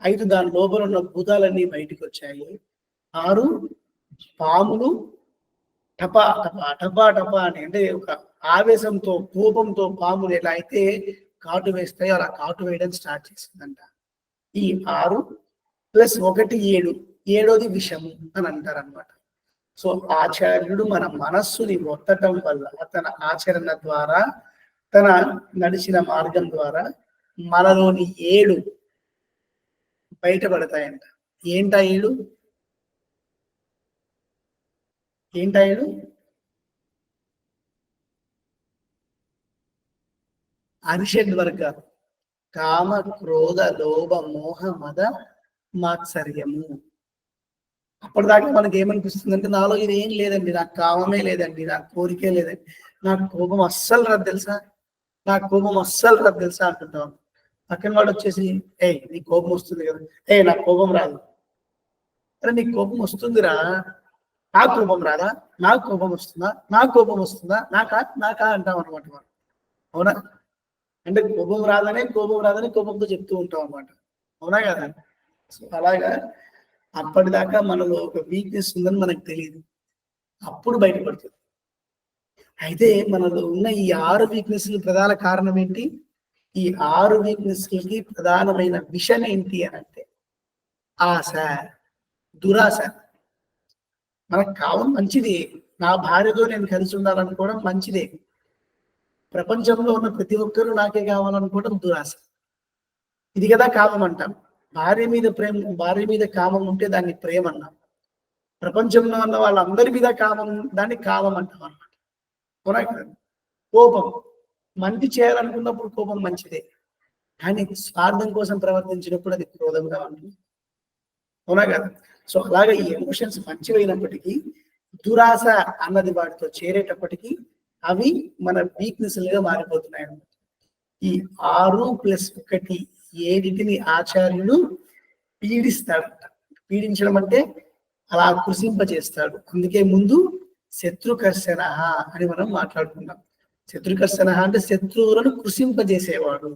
5 దాని లోపల ఉన్న భూతాలన్నీ బయటికి వచ్చాయి, 6 పాములు టపా టపా టపా టపా అని, అంటే ఒక ఆవేశంతో కోపంతో పాములు ఎలా అయితే కాటు వేస్తాయో అలా కాటు వేయడం స్టార్ట్ చేసిందంట. ఈ 6 + 1 7, 7వది విషము అని అంటారు అనమాట. సో ఆచార్యుడు మన మనస్సుని ఒత్తటం వల్ల, తన ఆచరణ ద్వారా, తన నడిచిన మార్గం ద్వారా మనలోని 7 బయటపడతాయంట. ఏంటా 7? ఏంటా 7? అరిషడ్ వర్గాలు: కామ, క్రోధ, లోభ, మోహ, మద, మాత్సర్యము. అప్పటిదాకా మనకి ఏమనిపిస్తుంది అంటే, నాలో ఇది ఏం లేదండి, నాకు కామమే లేదండి, నాకు కోరికే లేదండి, నాకు కోపం అస్సలు రాదు తెలుసా, నాకు కోపం అస్సలు రాదు తెలుసా అంటుంటాం. పక్కన వాడు వచ్చేసి, నీకు కోపం వస్తుంది కదా, నాకు కోపం రాదు. అరే నీకు కోపం వస్తుందిరా, నాకు కోపం రాదా, నాకు కోపం వస్తుందా, నాకు కోపం వస్తుందా, నాకా అంటాం అనమాట మనం. అవునా? అంటే కోపం రాదని కోపంతో చెప్తూ ఉంటాం అనమాట. అవునా కదా? సో అలాగా అప్పటిదాకా మనలో ఒక వీక్నెస్ ఉందని మనకు తెలియదు, అప్పుడు బయటపడుతుంది. అయితే మనలో ఉన్న ఈ 6 వీక్నెస్లు ప్రధాన కారణం ఏంటి? ఈ 6 వీక్నెస్లకి ప్రధానమైన విషయం ఏంటి అని అంటే ఆశ, దురాశ. మనకు కావం మంచిది. నా భార్యతో నేను కలిసి ఉండాలనుకోవడం మంచిదే. ప్రపంచంలో ఉన్న ప్రతి ఒక్కరూ నాకే కావాలనుకోవడం దురాశ. ఇది కదా కామం అంటాం. భార్య మీద కామం ఉంటే దాన్ని ప్రేమ అన్నాం. ప్రపంచంలో ఉన్న వాళ్ళందరి మీద కామం దాన్ని కామం అంటాం అన్నమాట. అవునా కదా? కోపం, మంచి చేయాలనుకున్నప్పుడు కోపం మంచిదే, కానీ స్వార్థం కోసం ప్రవర్తించినప్పుడు అది క్రోధంగా ఉంటుంది. అవునా కదా? సో అలాగే ఈ ఎమోషన్స్ మంచివైనప్పటికీ దురాశ అన్నది వాటితో చేరేటప్పటికీ అవి మన వీక్నెస్లుగా మారిపోతున్నాయి అన్నమాట. ఈ 6+1 ఏడిటిని ఆచార్యుడు పీడిస్తాడంట. పీడించడం అంటే అలా కృషింపజేస్తాడు. అందుకే ముందు శత్రుకర్షణ అని మనం మాట్లాడుకున్నాం. శత్రుకర్షణ అంటే శత్రువులను కృషింపజేసేవాడు.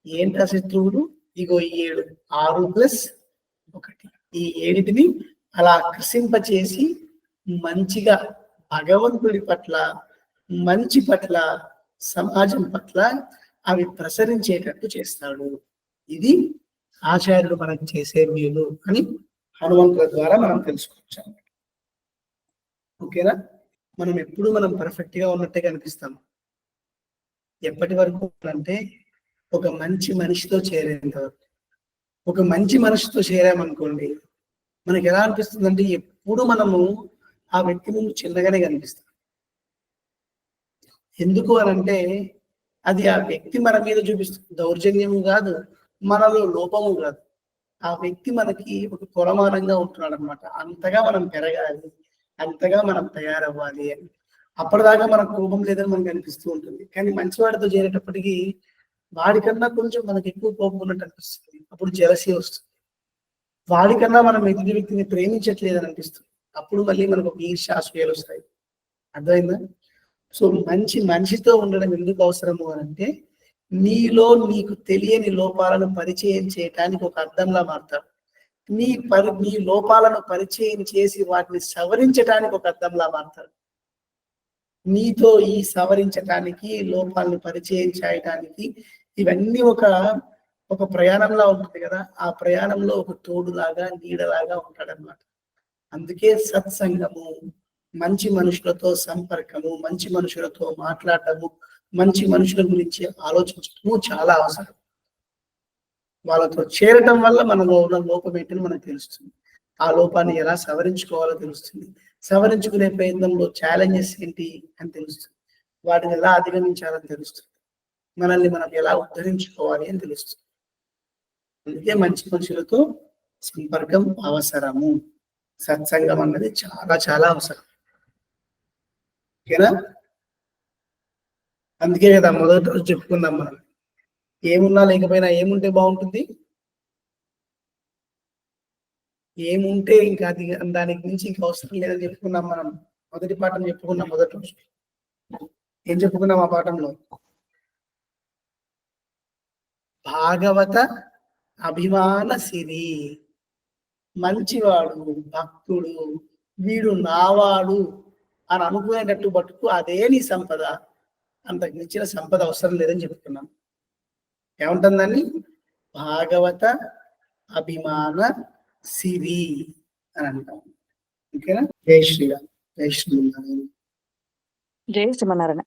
ఏంటా శత్రువులు? ఇగో ఈ 7, 6+1 ఈ ఏడిటిని అలా కృషింపచేసి మంచిగా భగవంతుడి పట్ల, మంచి పట్ల, సమాజం పట్ల అవి ప్రసరించేటట్టు చేస్తాడు. ఇది ఆచార్యుడు మనకు చేసే మేలు అని హనుమంతుల ద్వారా మనం తెలుసుకోవచ్చు. ఓకేనా? మనం పర్ఫెక్ట్ గా ఉన్నట్టే కనిపిస్తాం. ఎప్పటి వరకు అంటే ఒక మంచి మనిషితో చేరేంత వరకు. ఒక మంచి మనిషితో చేరామనుకోండి, మనకి ఎలా అనిపిస్తుంది అంటే ఎప్పుడు మనము ఆ వ్యక్తి ముందు చిన్నగానే కనిపిస్తాం. ఎందుకు అనంటే అది ఆ వ్యక్తి మన మీద చూపిస్తుంది దౌర్జన్యము కాదు, మనలో లోపము కాదు. ఆ వ్యక్తి మనకి ఒక కొలమానంగా ఉంటున్నాడు అనమాట. అంతగా మనం పెరగాలి, అంతగా మనం తయారవ్వాలి అని. అప్పటిదాకా మనకు కోపం లేదని మనకు అనిపిస్తూ ఉంటుంది. కానీ మంచివాడితో చేరేటప్పటికీ వాడికన్నా కొంచెం మనకి ఎక్కువ కోపం ఉన్నట్టు అనిపిస్తుంది. అప్పుడు జెలసీ వస్తుంది. వాడికన్నా మనం ఎదుటి వ్యక్తిని ప్రేమించట్లేదని అనిపిస్తుంది. అప్పుడు మళ్ళీ మనకు ఒక ఈర్ష్యాసూయలు వస్తాయి. అర్థమైందా? సో మంచి మనిషితో ఉండడం ఎందుకు అవసరము అని అంటే నీలో నీకు తెలియని లోపాలను పరిచయం చేయటానికి ఒక అర్థంలా మారుతాడు. నీ లోపాలను పరిచయం చేసి వాటిని సవరించడానికి ఒక అర్థంలా మారుతాడు. నీతో ఈ సవరించటానికి, లోపాలను పరిచయం చేయటానికి ఇవన్నీ ఒక ప్రయాణంలా ఉంటుంది కదా. ఆ ప్రయాణంలో ఒక తోడులాగా, నీడలాగా ఉంటాడనమాట. అందుకే సత్సంగము, మంచి మనుషులతో సంపర్కము, మంచి మనుషులతో మాట్లాడటము, మంచి మనుషుల గురించి ఆలోచించటము చాలా అవసరం. వాళ్ళతో చేరటం వల్ల మనలో ఉన్న లోపం ఏంటని మనకు తెలుస్తుంది. ఆ లోపాన్ని ఎలా సవరించుకోవాలో తెలుస్తుంది. సవరించుకునే ప్రయత్నంలో ఛాలెంజెస్ ఏంటి అని తెలుస్తుంది. వాటిని ఎలా అధిగమించాలని తెలుస్తుంది. మనల్ని మనం ఎలా ఉద్ధరించుకోవాలి అని తెలుస్తుంది. అందుకే మంచి మనుషులతో సంపర్కం అవసరము. సత్సంగం అన్నది చాలా చాలా అవసరం. ఓకేనా? అందుకే కదా మొదటి రోజు చెప్పుకుందాం మనం, ఏమున్నా లేకపోయినా ఏముంటే బాగుంటుంది? ఏముంటే ఇంకా అది దానికి మించి ఇంకా అవసరం లేదని చెప్పుకున్నాం మనం. మొదటి పాఠం చెప్పుకున్నాం మొదటి రోజు. ఏం చెప్పుకున్నాం ఆ పాఠంలో? భాగవత అభిమాన సిరి. మంచివాడు, భక్తుడు, వీడు నావాడు అని అనుకునేటట్టు బతుకు, అదే నీ సంపద. అంతకు మించిన సంపద అవసరం లేదని చెప్పుకున్నాం. ఏముంటుందని? భాగవత అభిమాన సిరి అని అంటాం. ఓకేనా? జై శ్రీరామ్. జై శ్రీరామ్. జై శ్రీమన్నారాయణ.